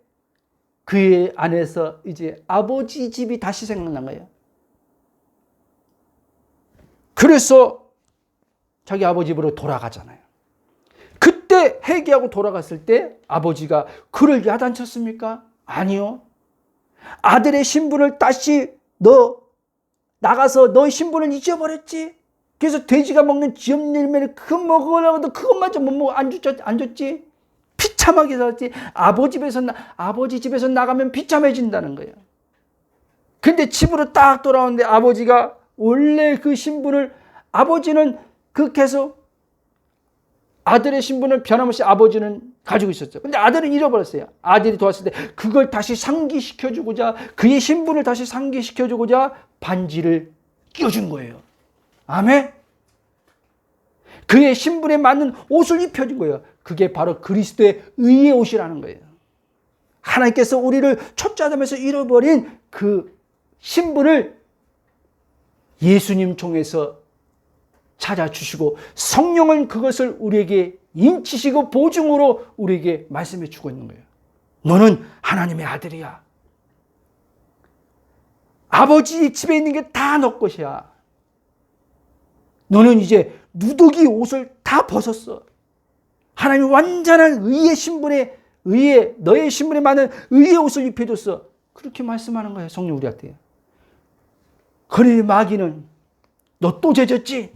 그 안에서 이제 아버지 집이 다시 생각난 거예요. 그래서 자기 아버지 집으로 돌아가잖아요. 그때 회개하고 돌아갔을 때 아버지가 그를 야단쳤습니까? 아니요. 아들의 신분을 다시 나가서 너의 신분을 잊어버렸지. 그래서 돼지가 먹는 지엽 열매를 그거 먹으려고 해도 그것마저 못 먹어, 안 줬지. 비참하게 살았지. 아버지 집에서 나가면 비참해진다는 거예요. 근데 집으로 딱 돌아오는데 아버지가 원래 그 신분을, 아버지는 그 계속 아들의 신분을 변함없이 아버지는 가지고 있었죠. 근데 아들은 잃어버렸어요. 아들이 도왔을 때 그걸 다시 상기시켜주고자, 그의 신분을 다시 상기시켜주고자 반지를 끼워준 거예요. 아멘? 그의 신분에 맞는 옷을 입혀준 거예요. 그게 바로 그리스도의 의의 옷이라는 거예요. 하나님께서 우리를 첫째 아담에서 잃어버린 그 신분을 예수님 통해서 찾아주시고 성령은 그것을 우리에게 인치시고 보증으로 우리에게 말씀해 주고 있는 거예요. 너는 하나님의 아들이야. 아버지 집에 있는 게 다 너 것이야. 너는 이제 누더기 옷을 다 벗었어. 하나님 완전한 의의 신분에, 너의 신분에 맞는 의의 옷을 입혀줬어. 그렇게 말씀하는 거예요, 성령 우리한테. 그러니 마귀는 너 또 죄졌지?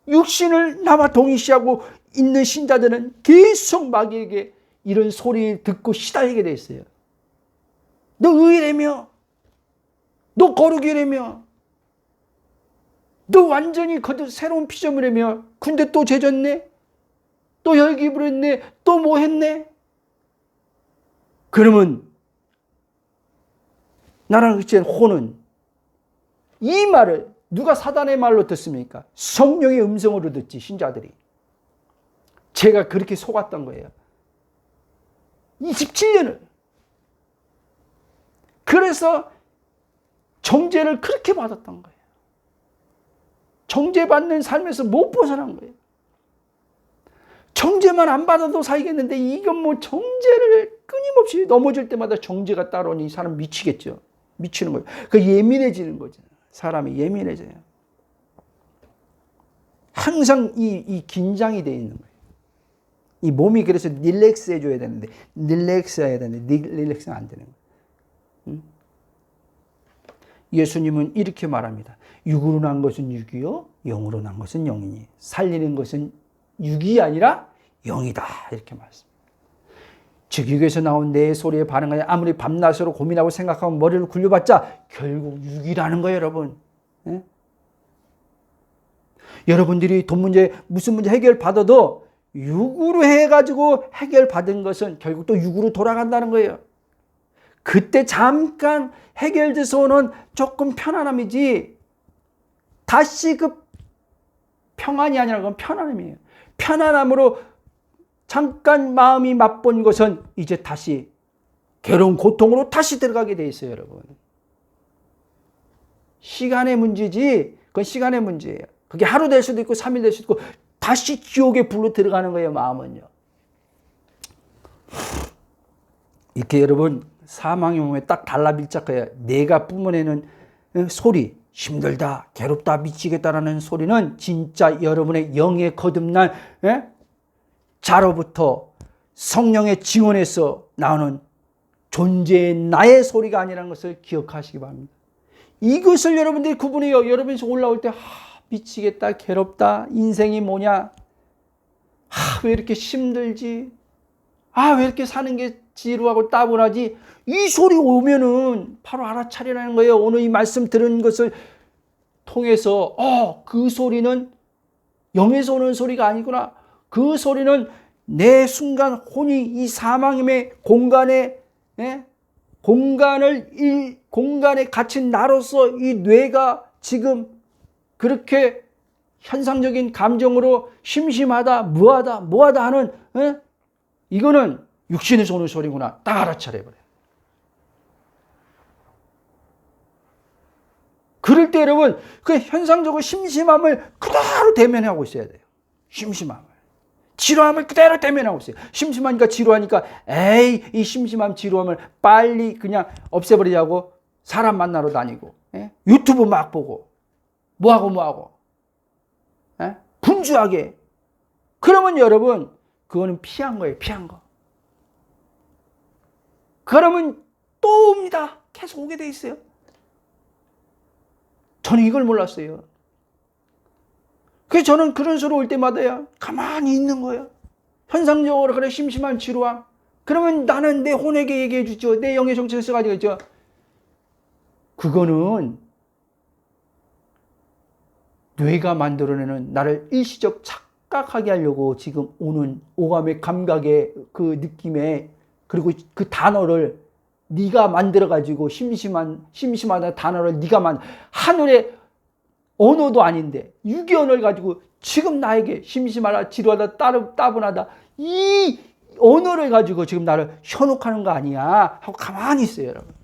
육신을 나와 동일시하고 있는 신자들은 계속 마귀에게 이런 소리 듣고 시달리게 돼 있어요. 너 의라며, 너 거룩이라며, 너 완전히 새로운 피조물이라며, 근데 또 죄졌네? 또 혈기 부렸네? 또 뭐 했네? 그러면 나랑 그치한 혼은 이 말을 누가 사단의 말로 듣습니까? 성령의 음성으로 듣지, 신자들이. 제가 그렇게 속았던 거예요. 27년을. 그래서 정죄를 그렇게 받았던 거예요. 정죄받는 삶에서 못 벗어난 거예요. 정죄만 안 받아도 살겠는데 이건 뭐 정죄를 끊임없이 넘어질 때마다 정죄가 따라오니 이 사람 미치겠죠. 미치는 거예요. 그 예민해지는 거죠. 사람이 예민해져요. 항상 이 긴장이 돼 있는 거예요. 이 몸이 그래서 릴렉스 해줘야 되는데 릴렉스 해야 되는데 릴렉스는 안 되는 거예요. 예수님은 이렇게 말합니다. 육으로 난 것은 육이요 영으로 난 것은 영이니 살리는 것은 육이 아니라 영이다. 이렇게 말씀합니다. 즉육에서 나온 내 소리에 반응하여 아무리 밤낮으로 고민하고 생각하고 머리를 굴려봤자 결국 육이라는 거예요, 여러분. 예? 여러분들이 돈 문제, 무슨 문제 해결 받아도 육으로 해가지고 해결 받은 것은 결국 또 육으로 돌아간다는 거예요. 그때 잠깐 해결돼서 오는 조금 편안함이지 다시 그 평안이 아니라 그건 편안함이에요. 편안함으로 잠깐 마음이 맛본 것은 이제 다시 괴로운 고통으로 다시 들어가게 돼 있어요, 여러분. 시간의 문제지, 그건 시간의 문제예요. 그게 하루 될 수도 있고 3일 될 수도 있고 다시 지옥의 불로 들어가는 거예요, 마음은요. 이렇게 여러분 사망의 몸에 딱 달라밀착해야 내가 뿜어내는 소리, 힘들다, 괴롭다, 미치겠다라는 소리는 진짜 여러분의 영에 거듭난 자로부터 성령의 증언에서 나오는 존재의 나의 소리가 아니라는 것을 기억하시기 바랍니다. 이것을 여러분들이 구분해요. 여러분이 올라올 때 미치겠다, 괴롭다, 인생이 뭐냐, 왜 이렇게 힘들지, 왜 이렇게 사는 게 지루하고 따분하지, 이 소리 오면은 바로 알아차리라는 거예요. 오늘 이 말씀 들은 것을 통해서 그 소리는 영에서 오는 소리가 아니구나. 그 소리는 내 순간 혼이 이 사망의 공간에 공간에 갇힌 나로서 이 뇌가 지금 그렇게 현상적인 감정으로 심심하다, 뭐하다 하는 이거는 육신에서 오는 소리구나. 딱 알아차려버려요. 그럴 때 여러분 그 현상적으로 심심함을 그대로 대면하고 있어야 돼요. 심심함을. 지루함을 그대로 대면하고 있어요. 심심하니까 지루하니까 이 심심함 지루함을 빨리 그냥 없애버리자고 사람 만나러 다니고 유튜브 막 보고 뭐하고 분주하게. 그러면 여러분 그거는 피한 거예요. 피한 거. 그러면 또 옵니다. 계속 오게 돼 있어요. 저는 이걸 몰랐어요. 그래서 저는 그런 소리 올 때마다야 가만히 있는 거예요. 현상적으로 그래 심심한 지루함. 그러면 나는 내 혼에게 얘기해 주죠. 내 영의 정체를 써가지고 있죠. 그거는 뇌가 만들어내는 나를 일시적 착각하게 하려고 지금 오는 오감의 감각의 그 느낌에 그리고 그 단어를 네가 만들어가지고 심심하다 단어를 네가 하늘의 언어도 아닌데 육의 언어를 가지고 지금 나에게 심심하다 지루하다 따분하다 이 언어를 가지고 지금 나를 현혹하는 거 아니야 하고 가만히 있어요, 여러분.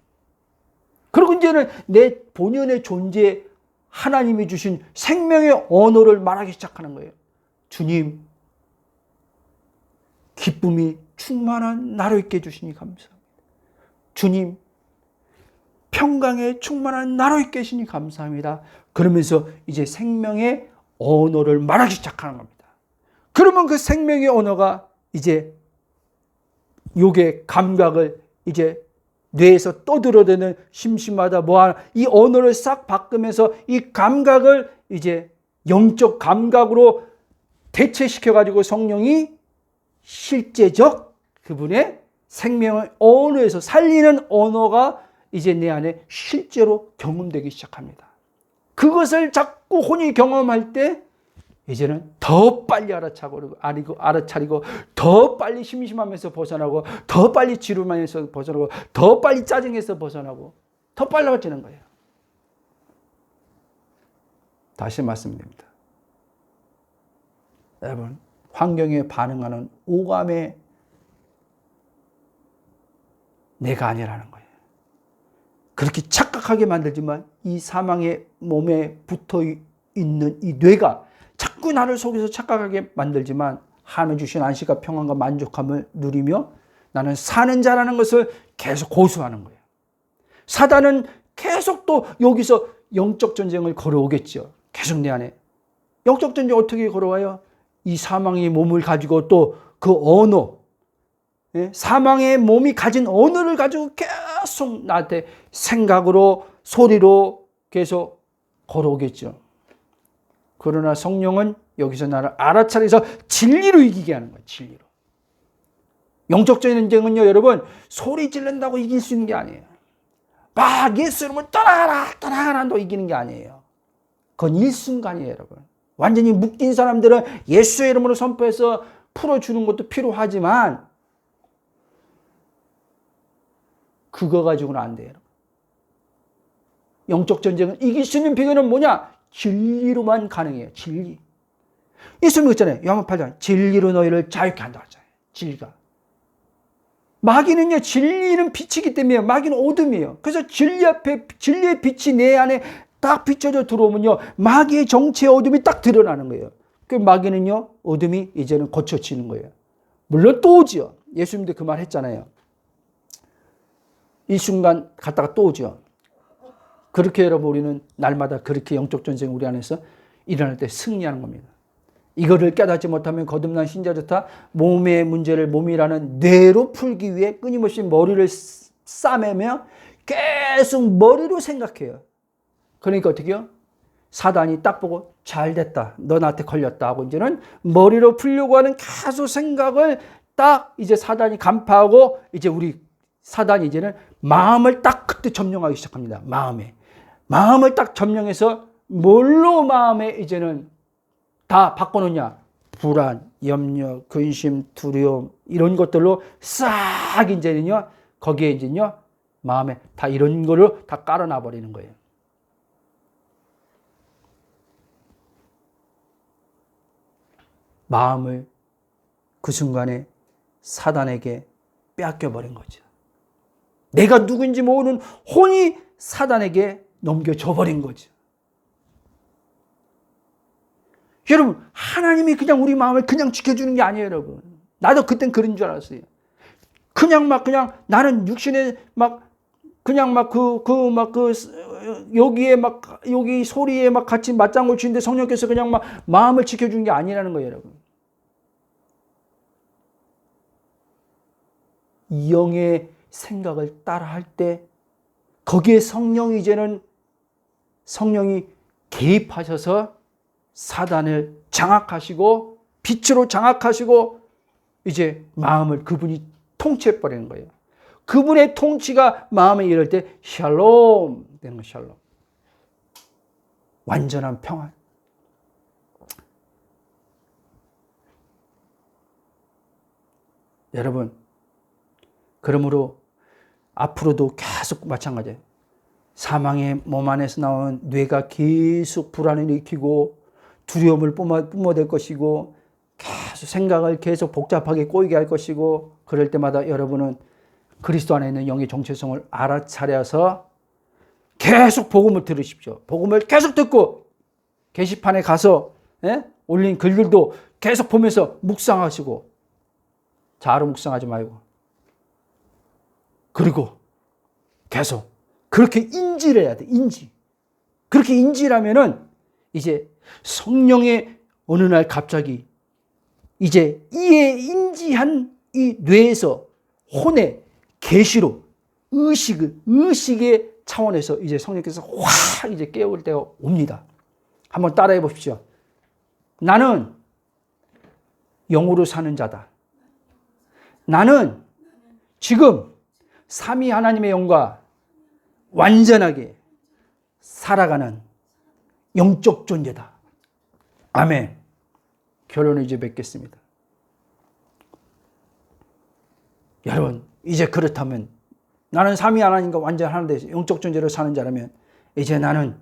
그리고 이제는 내 본연의 존재 하나님이 주신 생명의 언어를 말하기 시작하는 거예요. 주님, 기쁨이 충만한 나로 있게 해주시니 감사합니다. 주님, 평강에 충만한 나로 있게 해주시니 감사합니다. 그러면서 이제 생명의 언어를 말하기 시작하는 겁니다. 그러면 그 생명의 언어가 이제 요게 감각을 이제 뇌에서 떠들어대는 심심하다 뭐하나 이 언어를 싹 바꾸면서 이 감각을 이제 영적 감각으로 대체시켜가지고 성령이 실제적 그분의 생명의 언어에서 살리는 언어가 이제 내 안에 실제로 경험되기 시작합니다. 그것을 자꾸 혼이 경험할 때 이제는 더 빨리 알아차리고 더 빨리 심심하면서 벗어나고 더 빨리 지루함에서 벗어나고 더 빨리 짜증에서 벗어나고 더 빨라지는 거예요. 다시 말씀드립니다. 여러분, 환경에 반응하는 오감의 내가 아니라는 거예요. 그렇게 착각하게 만들지만 이 사망의 몸에 붙어 있는 이 뇌가 자꾸 나를 속에서 착각하게 만들지만 하나님 주신 안식과 평안과 만족함을 누리며 나는 사는 자라는 것을 계속 고수하는 거예요. 사단은 계속 또 여기서 영적 전쟁을 걸어오겠죠. 계속 내 안에. 영적 전쟁 어떻게 걸어와요? 이 사망의 몸을 가지고 또 그 언어, 사망의 몸이 가진 언어를 가지고 계속 나한테 생각으로 소리로 계속 걸어오겠죠. 그러나 성령은 여기서 나를 알아차려서 진리로 이기게 하는 거예요. 진리로. 영적 전쟁은요, 여러분, 소리 지른다고 이길 수 있는 게 아니에요. 막 예수 이름을 떠나가라, 떠나가라 한다고 이기는 게 아니에요. 그건 일순간이에요, 여러분. 완전히 묶인 사람들은 예수의 이름으로 선포해서 풀어주는 것도 필요하지만 그거 가지고는 안 돼요. 영적 전쟁은 이길 수 있는 비결은 뭐냐? 진리로만 가능해요. 진리. 예수님이 그랬잖아요. 요한복음 8장 진리로 너희를 자유케 한다고 하잖아요. 진리가. 마귀는요, 진리는 빛이기 때문에 마귀는 어둠이에요. 그래서 진리 앞에, 진리의 빛이 내 안에 딱 비춰져 들어오면요, 마귀의 정체의 어둠이 딱 드러나는 거예요. 그 마귀는요, 어둠이 이제는 거쳐지는 거예요. 물론 또 오지요. 예수님도 그 말 했잖아요. 이 순간 갔다가 또 오죠. 그렇게 여러분, 우리는 날마다 그렇게 영적 전쟁 우리 안에서 일어날 때 승리하는 겁니다. 이거를 깨닫지 못하면 거듭난 신자조차 몸의 문제를 몸이라는 뇌로 풀기 위해 끊임없이 머리를 싸매며 계속 머리로 생각해요. 그러니까 어떻게 해요? 사단이 딱 보고 잘 됐다. 너 나한테 걸렸다 하고 이제는 머리로 풀려고 하는 계속 생각을 딱 이제 사단이 간파하고 이제 우리 사단이 이제는 마음을 딱 그때 점령하기 시작합니다. 마음을 딱 점령해서 뭘로 마음에 이제는 다 바꿔놓냐? 불안, 염려, 근심, 두려움 이런 것들로 싹 이제는요, 거기에 이제는요, 마음에 다 이런 거를 다 깔아놔 버리는 거예요. 마음을 그 순간에 사단에게 빼앗겨 버린 거죠. 내가 누구인지 모르는 혼이 사단에게 넘겨줘 버린 거죠. 여러분, 하나님이 그냥 우리 마음을 그냥 지켜주는 게 아니에요, 여러분. 나도 그땐 그런 줄 알았어요. 그냥 나는 육신에 여기에 여기 소리에 같이 맞장구 치는데 성령께서 그냥 마음을 지켜주는 게 아니라는 거예요, 여러분. 영의 생각을 따라 할 때 거기에 성령이 개입하셔서 사단을 장악하시고 빛으로 장악하시고 이제 마음을 그분이 통치해버리는 거예요. 그분의 통치가 마음에 이럴 때 샬롬 되는 거예요. 샬롬. 완전한 평안. 여러분, 그러므로 앞으로도 계속 마찬가지예요. 사망의 몸 안에서 나온 뇌가 계속 불안을 일으키고 두려움을 뿜어댈 것이고 계속 생각을 계속 복잡하게 꼬이게 할 것이고 그럴 때마다 여러분은 그리스도 안에 있는 영의 정체성을 알아차려서 계속 복음을 들으십시오. 복음을 계속 듣고 게시판에 가서 올린 글들도 계속 보면서 묵상하시고 자아로 묵상하지 말고 그리고 계속 그렇게 인지를 해야 돼. 인지. 그렇게 인지를 하면은 이제 성령의 어느 날 갑자기 이제 이에 인지한 이 뇌에서 혼의 계시로 의식의 차원에서 이제 성령께서 확 이제 깨울 때가 옵니다. 한번 따라해 보십시오. 나는 영으로 사는 자다. 나는 지금 삼위 하나님의 영과 완전하게 살아가는 영적 존재다. 아멘. 결론을 이제 맺겠습니다. 여러분, 이제 그렇다면 나는 삼위 하나님과 완전 하나 돼서 영적 존재로 사는 자라면 이제 나는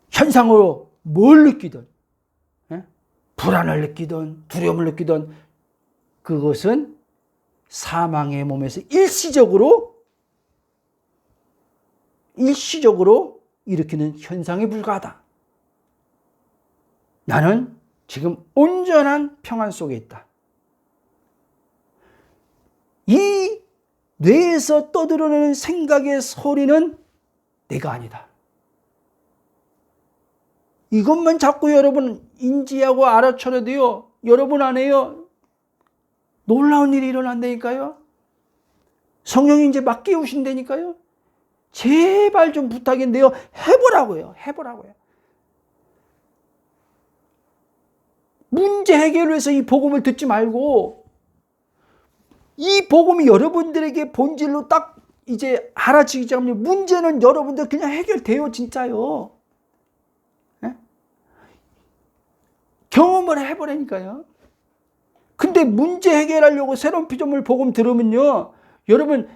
현상으로 뭘 느끼든 불안을 느끼든 두려움을 느끼든 그것은 사망의 몸에서 일시적으로 일시적으로 일으키는 현상에 불과하다. 나는 지금 온전한 평안 속에 있다. 이 뇌에서 떠들어내는 생각의 소리는 내가 아니다. 이것만 자꾸 여러분 인지하고 알아차려야 돼요. 여러분 안에요. 놀라운 일이 일어난다니까요. 성령이 이제 막 깨우신다니까요. 제발 좀 부탁인데요. 해보라고요. 해보라고요. 문제 해결을 위해서 이 복음을 듣지 말고 이 복음이 여러분들에게 본질로 딱 이제 알아지기 시작하면 문제는 여러분들 그냥 해결돼요. 진짜요. 네? 경험을 해보라니까요. 근데 문제 해결하려고 새로운 피조물 복음 들으면요. 여러분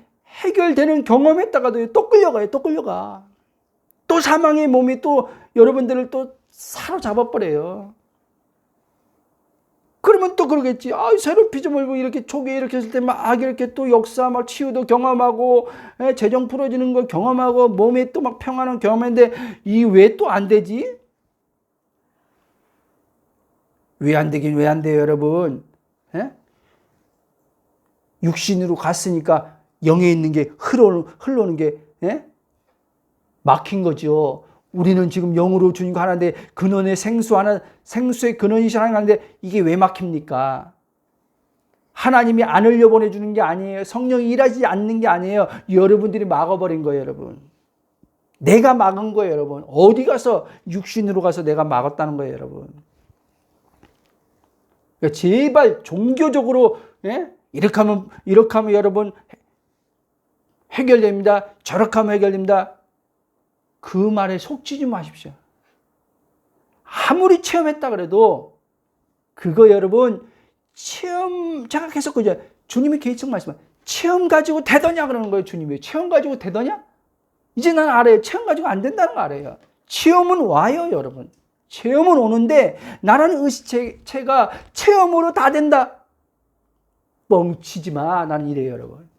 해결되는 경험했다가도 또 끌려가요. 또 끌려가. 또 사망의 몸이 또 여러분들을 또 사로잡아버려요. 그러면 또 그러겠지. 아, 새로운 피조물 이렇게 초기에 이렇게 했을 때 막 이렇게 또 역사 막 치유도 경험하고 재정 풀어지는 거 경험하고 몸에 또 막 평안한 경험했는데 이 왜 또 안 되지? 왜 안 되긴 왜 안 돼요, 여러분? 예? 육신으로 갔으니까 영에 있는 게 흘러오는 게 막힌 거죠. 우리는 지금 영으로 주님과 하나인데 근원의 생수의 근원이신 하나님 하는데 이게 왜 막힙니까? 하나님이 안 흘려보내주는 게 아니에요. 성령이 일하지 않는 게 아니에요. 여러분들이 막아버린 거예요, 여러분. 내가 막은 거예요, 여러분. 어디 가서 육신으로 가서 내가 막았다는 거예요, 여러분. 그러니까 제발 종교적으로 이렇게 하면 여러분 해결됩니다. 저렇게 하면 해결됩니다. 그 말에 속지지 마십시오. 아무리 체험했다 그래도 그거 여러분 체험 제가 계속 그죠. 주님이 계속 말씀하세요. 체험 가지고 되더냐 그러는 거예요. 주님이. 체험 가지고 되더냐? 이제 난 알아요. 체험 가지고 안 된다는 거 알아요. 체험은 와요, 여러분. 체험은 오는데 나라는 의식체가 체험으로 다 된다. 뻥치지 마. 난 이래요, 여러분.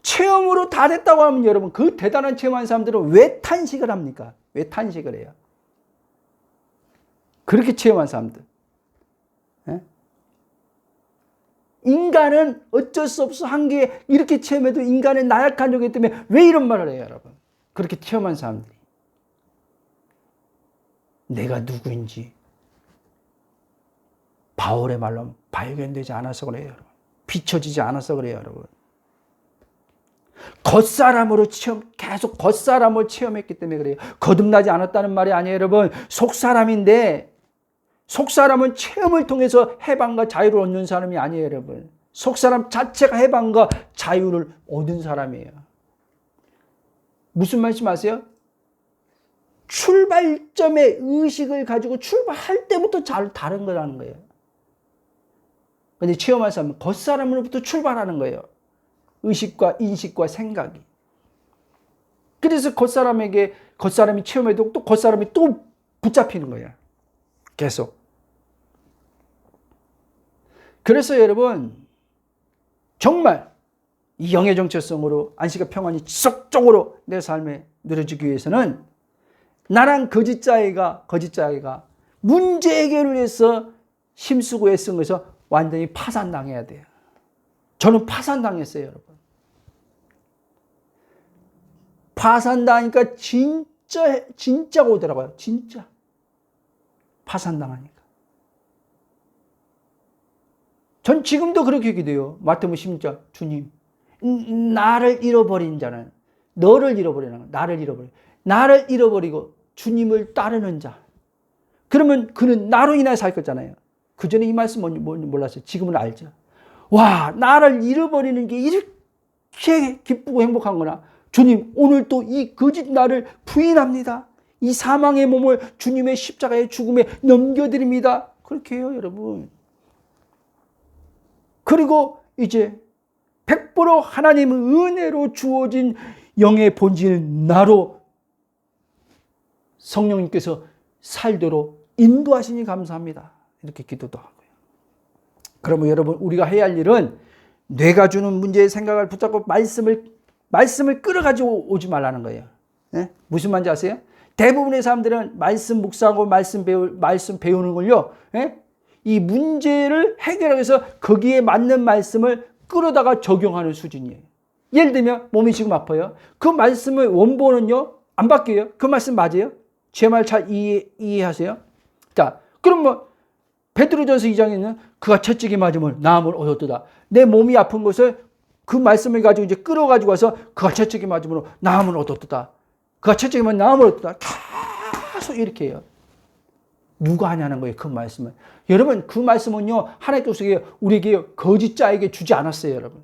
체험으로 다 됐다고 하면 여러분 그 대단한 체험한 사람들은 왜 탄식을 합니까? 왜 탄식을 해요? 그렇게 체험한 사람들. 인간은 어쩔 수 없어 한계 이렇게 체험해도 인간의 나약한 영역 때문에 왜 이런 말을 해요, 여러분? 그렇게 체험한 사람들이. 내가 누구인지 바울의 말로 발견되지 않아서 그래요, 여러분. 비춰지지 않아서 그래요, 여러분. 겉사람으로 계속 겉사람을 체험했기 때문에 그래요. 거듭나지 않았다는 말이 아니에요, 여러분. 속사람인데 속사람은 체험을 통해서 해방과 자유를 얻는 사람이 아니에요, 여러분. 속사람 자체가 해방과 자유를 얻은 사람이에요. 무슨 말씀 아세요? 출발점의 의식을 가지고 출발할 때부터 다른 거라는 거예요. 근데 체험할 사람은 겉사람으로부터 출발하는 거예요. 의식과 인식과 생각이. 그래서 겉사람이 체험해도 또 겉사람이 또 붙잡히는 거예요. 계속. 그래서 여러분 정말 이 영의 정체성으로 안식과 평안이 지속적으로 내 삶에 누려지기 위해서는 나란 거짓자애가 문제 해결을 위해서 힘쓰고 애쓴 것에서 완전히 파산당해야 돼요. 저는 파산당했어요, 여러분. 파산당하니까 진짜가 오더라고요. 진짜. 파산당하니까. 전 지금도 그렇게 기도해요. 마태복음 16장. 주님, 나를 잃어버린 자는 너를 잃어버리는 거야. 나를 잃어버리고 주님을 따르는 자. 그러면 그는 나로 인하여 살 거잖아요. 그 전에 이 말씀 뭔지 몰랐어요. 지금은 알죠. 와, 나를 잃어버리는 게 이렇게 기쁘고 행복한구나. 주님, 오늘 또 이 거짓 나를 부인합니다. 이 사망의 몸을 주님의 십자가의 죽음에 넘겨드립니다. 그렇게 해요, 여러분. 그리고 이제 100% 하나님의 은혜로 주어진 영의 본질은 나로 성령님께서 살도록 인도하시니 감사합니다. 이렇게 기도도 하고요. 그러면 여러분 우리가 해야 할 일은 뇌가 주는 문제의 생각을 붙잡고 말씀을 끌어가지고 오지 말라는 거예요. 네? 무슨 말인지 아세요? 대부분의 사람들은 말씀 묵상하고 말씀 배우는 걸요, 예? 이 문제를 해결하기 위해서 거기에 맞는 말씀을 끌어다가 적용하는 수준이에요. 예를 들면 몸이 지금 아파요. 그 말씀의 원본은요 안 바뀌어요. 그 말씀 맞아요? 제 말 잘 이해하세요? 자, 그럼 뭐 베드로전서 2장에는 그가 채찍이 맞으면 나음을 얻었도다. 내 몸이 아픈 것을 그 말씀을 가지고 이제 끌어가지고 와서 그가 채찍이 맞으면 나음을 얻었도다. 그가 채찍이 맞으면 나음을 얻었다. 계속 이렇게 해요. 누가 하냐는 거예요, 그 말씀을. 여러분, 그 말씀은요, 하나님께서 우리에게 거짓자에게 주지 않았어요, 여러분.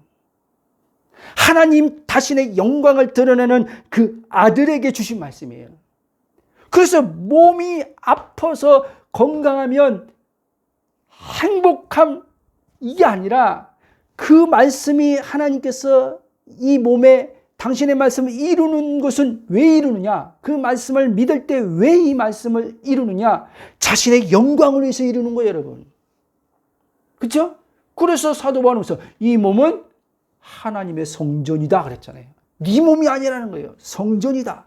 하나님 자신의 영광을 드러내는 그 아들에게 주신 말씀이에요. 그래서 몸이 아파서 건강하면 행복함, 이게 아니라 그 말씀이 하나님께서 이 몸에 당신의 말씀을 이루는 것은 왜 이루느냐? 그 말씀을 믿을 때 왜 이 말씀을 이루느냐? 자신의 영광을 위해서 이루는 거예요, 여러분. 그렇죠? 그래서 사도 바울은 이 몸은 하나님의 성전이다 그랬잖아요. 네 몸이 아니라는 거예요. 성전이다.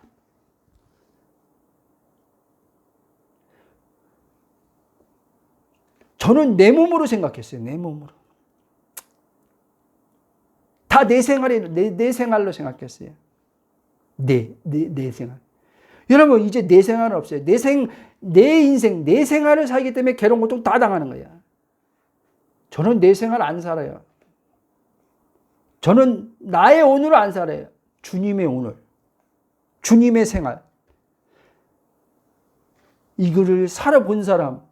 저는 내 몸으로 생각했어요. 내 몸으로. 다 내 생활로 생각했어요. 내 생활. 여러분, 이제 내 생활은 없어요. 내 인생, 내 생활을 살기 때문에 괴로운 고통 다 당하는 거야. 저는 내 생활 안 살아요. 저는 나의 오늘을 안 살아요. 주님의 오늘. 주님의 생활. 이거를 살아본 사람,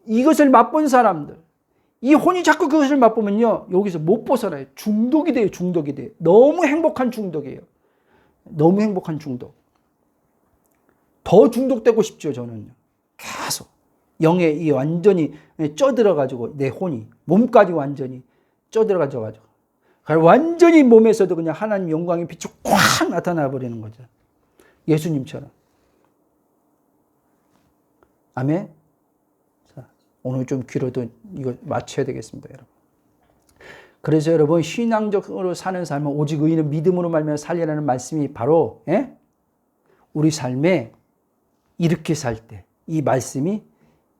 이것을 맛본 사람들, 이 혼이 자꾸 그것을 맛보면요, 여기서 못 벗어나요. 중독이 돼요, 중독이 돼요. 너무 행복한 중독이에요. 너무 행복한 중독. 더 중독되고 싶죠, 저는. 계속. 영에 이 완전히 쪄들어가지고, 내 혼이, 몸까지 완전히 쪄들어가지고. 완전히 몸에서도 그냥 하나님 영광의 빛이 꽉 나타나 버리는 거죠. 예수님처럼. 아멘. 오늘 좀 길어도 이거 마쳐야 되겠습니다, 여러분. 그래서 여러분, 신앙적으로 사는 삶은 오직 의인은 믿음으로 말미암아 살리라는 말씀이 바로 우리 삶에 이렇게 살 때 이 말씀이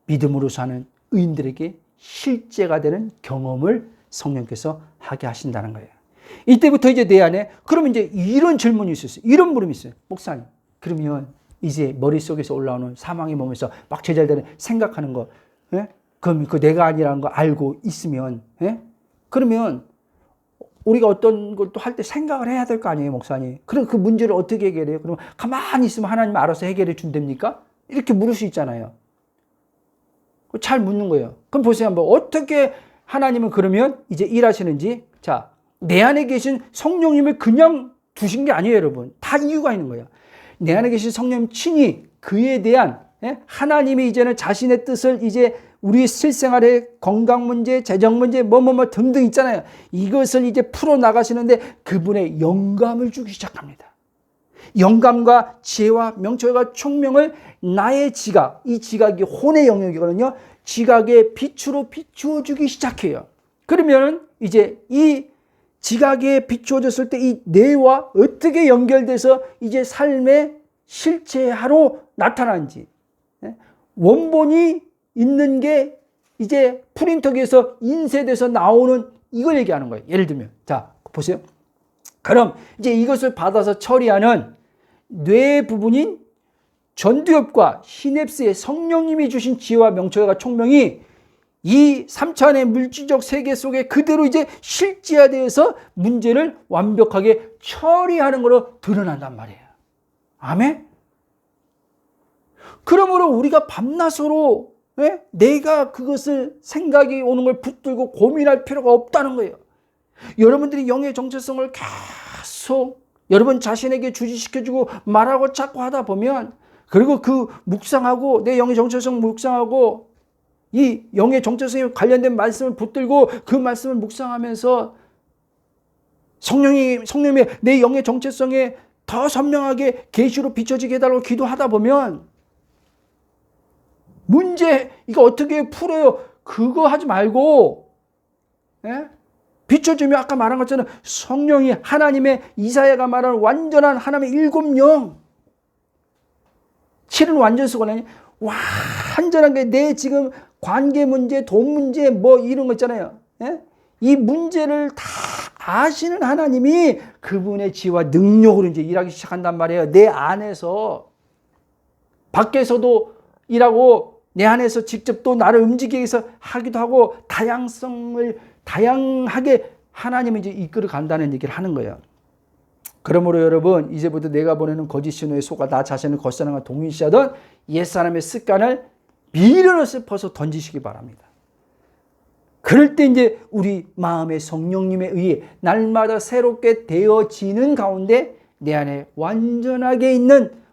믿음으로 사는 의인들에게 실제가 되는 경험을 성령께서 하게 하신다는 거예요. 이때부터 이제 내 안에 그러면 이제 이런 질문이 있었어요. 이런 물음이 있어요. 목사님, 그러면 이제 머릿속에서 올라오는 사망의 몸에서 막 제자들은 생각하는 거, 그럼 그 내가 아니라는 거 알고 있으면, 그러면 우리가 어떤 걸 또 할 때 생각을 해야 될 거 아니에요, 목사님. 그럼 그 문제를 어떻게 해결해요? 그러면 가만히 있으면 하나님 알아서 해결해 준답니까? 이렇게 물을 수 있잖아요. 잘 묻는 거예요. 그럼 보세요, 한번. 어떻게 하나님은 그러면 이제 일하시는지. 자, 내 안에 계신 성령님을 그냥 두신 게 아니에요, 여러분. 다 이유가 있는 거예요. 내 안에 계신 성령 친히 그에 대한 하나님이 이제는 자신의 뜻을 이제 우리 실생활의 건강 문제, 재정 문제, 등등 있잖아요. 이것을 이제 풀어나가시는데 그분의 영감을 주기 시작합니다. 영감과 지혜와 명철과 총명을 나의 지각, 이 지각이 혼의 영역이거든요. 지각의 빛으로 비추어 주기 시작해요. 그러면 이제 이 지각에 비추어졌을 때 이 뇌와 어떻게 연결돼서 이제 삶의 실체하로 나타나는지, 원본이 있는 게 이제 프린터기에서 인쇄돼서 나오는 이걸 얘기하는 거예요. 예를 들면, 자, 보세요. 그럼 이제 이것을 받아서 처리하는 뇌 부분인 전두엽과 시냅스의 성령님이 주신 지혜와 명철과 총명이 이 3차원의 물질적 세계 속에 그대로 이제 실제화되어서 문제를 완벽하게 처리하는 것으로 드러난단 말이에요. 아멘? 그러므로 우리가 밤낮으로 내가 그것을 생각이 오는 걸 붙들고 고민할 필요가 없다는 거예요. 여러분들이 영의 정체성을 계속 여러분 자신에게 주지시켜주고 말하고 찾고 하다 보면, 그리고 그 묵상하고 내 영의 정체성 묵상하고 이 영의 정체성에 관련된 말씀을 붙들고 그 말씀을 묵상하면서 성령님이 내 영의 정체성에 더 선명하게 계시로 비춰지게 해달라고 기도하다 보면 문제 이거 어떻게 풀어요? 그거 하지 말고 비춰주면 아까 말한 것처럼 성령이 하나님의 이사야가 말하는 완전한 하나님의 일곱 영, 실은 완전수가 아니라 완전하게 내 지금 관계 문제, 돈 문제 뭐 이런 거 있잖아요. 예? 이 문제를 다 아시는 하나님이 그분의 지혜와 능력으로 이제 일하기 시작한단 말이에요. 내 안에서. 밖에서도 일하고 내 안에서 직접 또 나를 움직이기 위해서 하기도 하고 다양하게 하나님이 이제 이끌어 간다는 얘기를 하는 거예요. 그러므로 여러분, 이제부터 내가 보내는 거짓 신호에 속아 나 자신을 겉사람과 동일시하던 옛사람의 습관을 미련없이 벗어 던지시기 바랍니다. 그럴 때 이제 우리 마음의 성령님에 의해 날마다 새롭게 되어지는 가운데 내 안에 완전하게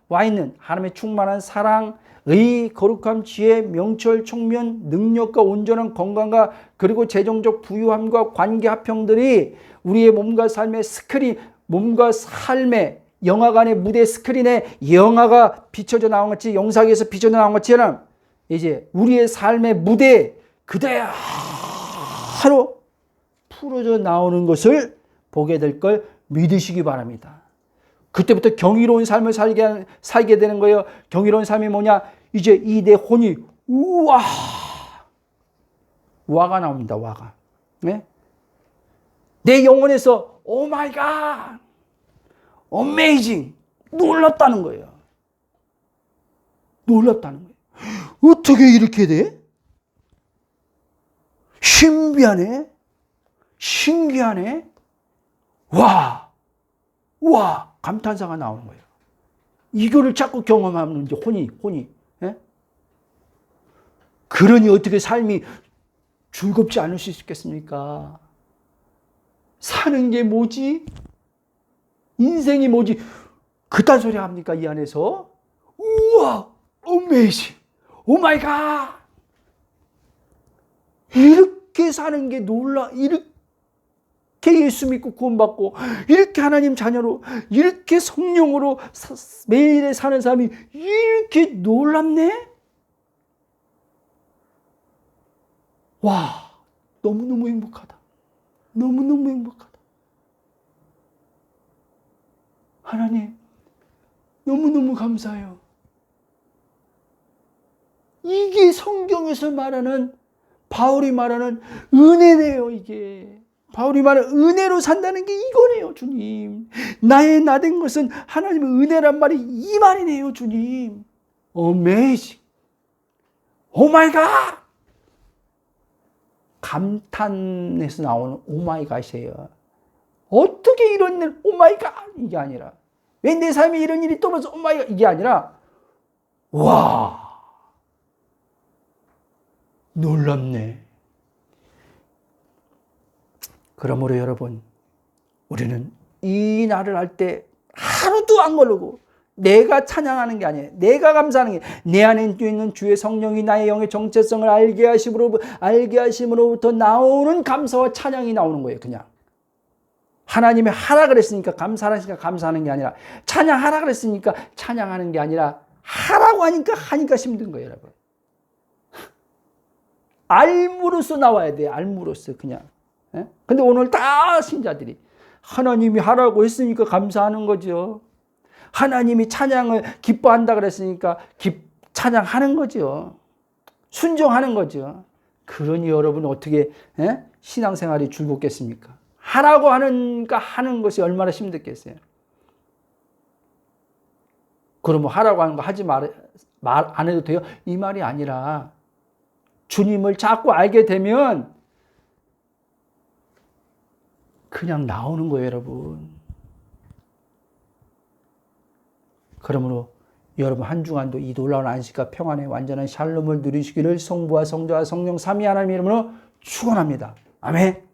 와 있는 하나님의 충만한 사랑, 의, 거룩함, 지혜, 명철, 총명, 능력과 온전한 건강과 그리고 재정적 부유함과 관계 합평들이 우리의 몸과 삶의 스크린, 몸과 삶의 영화관의 무대 스크린에 영화가 비춰져 나온 것이 영상에서 비춰져 나온 것처럼 이제 우리의 삶의 무대에 그대로 풀어져 나오는 것을 보게 될 걸 믿으시기 바랍니다. 그때부터 경이로운 삶을 살게 되는 거예요. 경이로운 삶이 뭐냐? 이제 이 내 혼이 와가 나옵니다. 와가. 네? 내 영혼에서 오 마이 갓, 어메이징, 놀랍다는 거예요. 놀랍다는 거예요. 어떻게 이렇게 돼? 신비하네. 신기하네. 와, 감탄사가 나오는 거예요. 이거를 자꾸 경험하면 이제 혼이, 예? 그러니 어떻게 삶이 즐겁지 않을 수 있겠습니까? 사는 게 뭐지? 인생이 뭐지? 그딴 소리 합니까? 이 안에서? 우와, 어메이징, 오 마이 갓. 이렇게 사는 게 이렇게 예수 믿고 구원받고 이렇게 하나님 자녀로 이렇게 성령으로 매일에 사는 사람이 이렇게 놀랍네? 와, 너무너무 행복하다. 너무너무 행복하다. 하나님, 너무너무 감사해요. 이게 성경에서 말하는, 바울이 말하는 은혜네요, 이게. 바울이 말하는 은혜로 산다는 게 이거네요, 주님. 나의 나된 것은 하나님의 은혜란 말이 이 말이네요, 주님. 어메이징. 오 마이 갓. 감탄에서 나오는 오 마이 갓이에요. 어떻게 이런 일, 오 마이 갓. 이게 아니라, 왜 내 삶에 이런 일이 떨어져, 오 마이 갓. 이게 아니라, 와, 놀랍네. 그러므로 여러분, 우리는 이 날을 할 때 하루도 안 걸르고 내가 찬양하는 게 아니에요. 내가 감사하는 게 내 안에 있는 주의 성령이 나의 영의 정체성을 알게 하심으로부터 나오는 감사와 찬양이 나오는 거예요. 그냥 하나님이 하라 그랬으니까 감사하니까 감사하는 게 아니라, 찬양하라 그랬으니까 찬양하는 게 아니라 하라고 하니까 힘든 거예요, 여러분. 알므로써 나와야 돼요. 알므로써 그냥. 근데 오늘 다 신자들이 하나님이 하라고 했으니까 감사하는 거죠. 하나님이 찬양을 기뻐한다 그랬으니까 찬양하는 거죠. 순종하는 거죠. 그러니 여러분 어떻게 신앙생활이 즐겁겠습니까? 하라고 하는 것이 얼마나 힘들겠어요. 그러면 하라고 하는 거 하지 말 안 해도 돼요? 이 말이 아니라 주님을 자꾸 알게 되면 그냥 나오는 거예요, 여러분. 그러므로 여러분 한 주간도 이 놀라운 안식과 평안의 완전한 샬롬을 누리시기를 성부와 성자와 성령 삼위 하나님 이름으로 축원합니다. 아멘.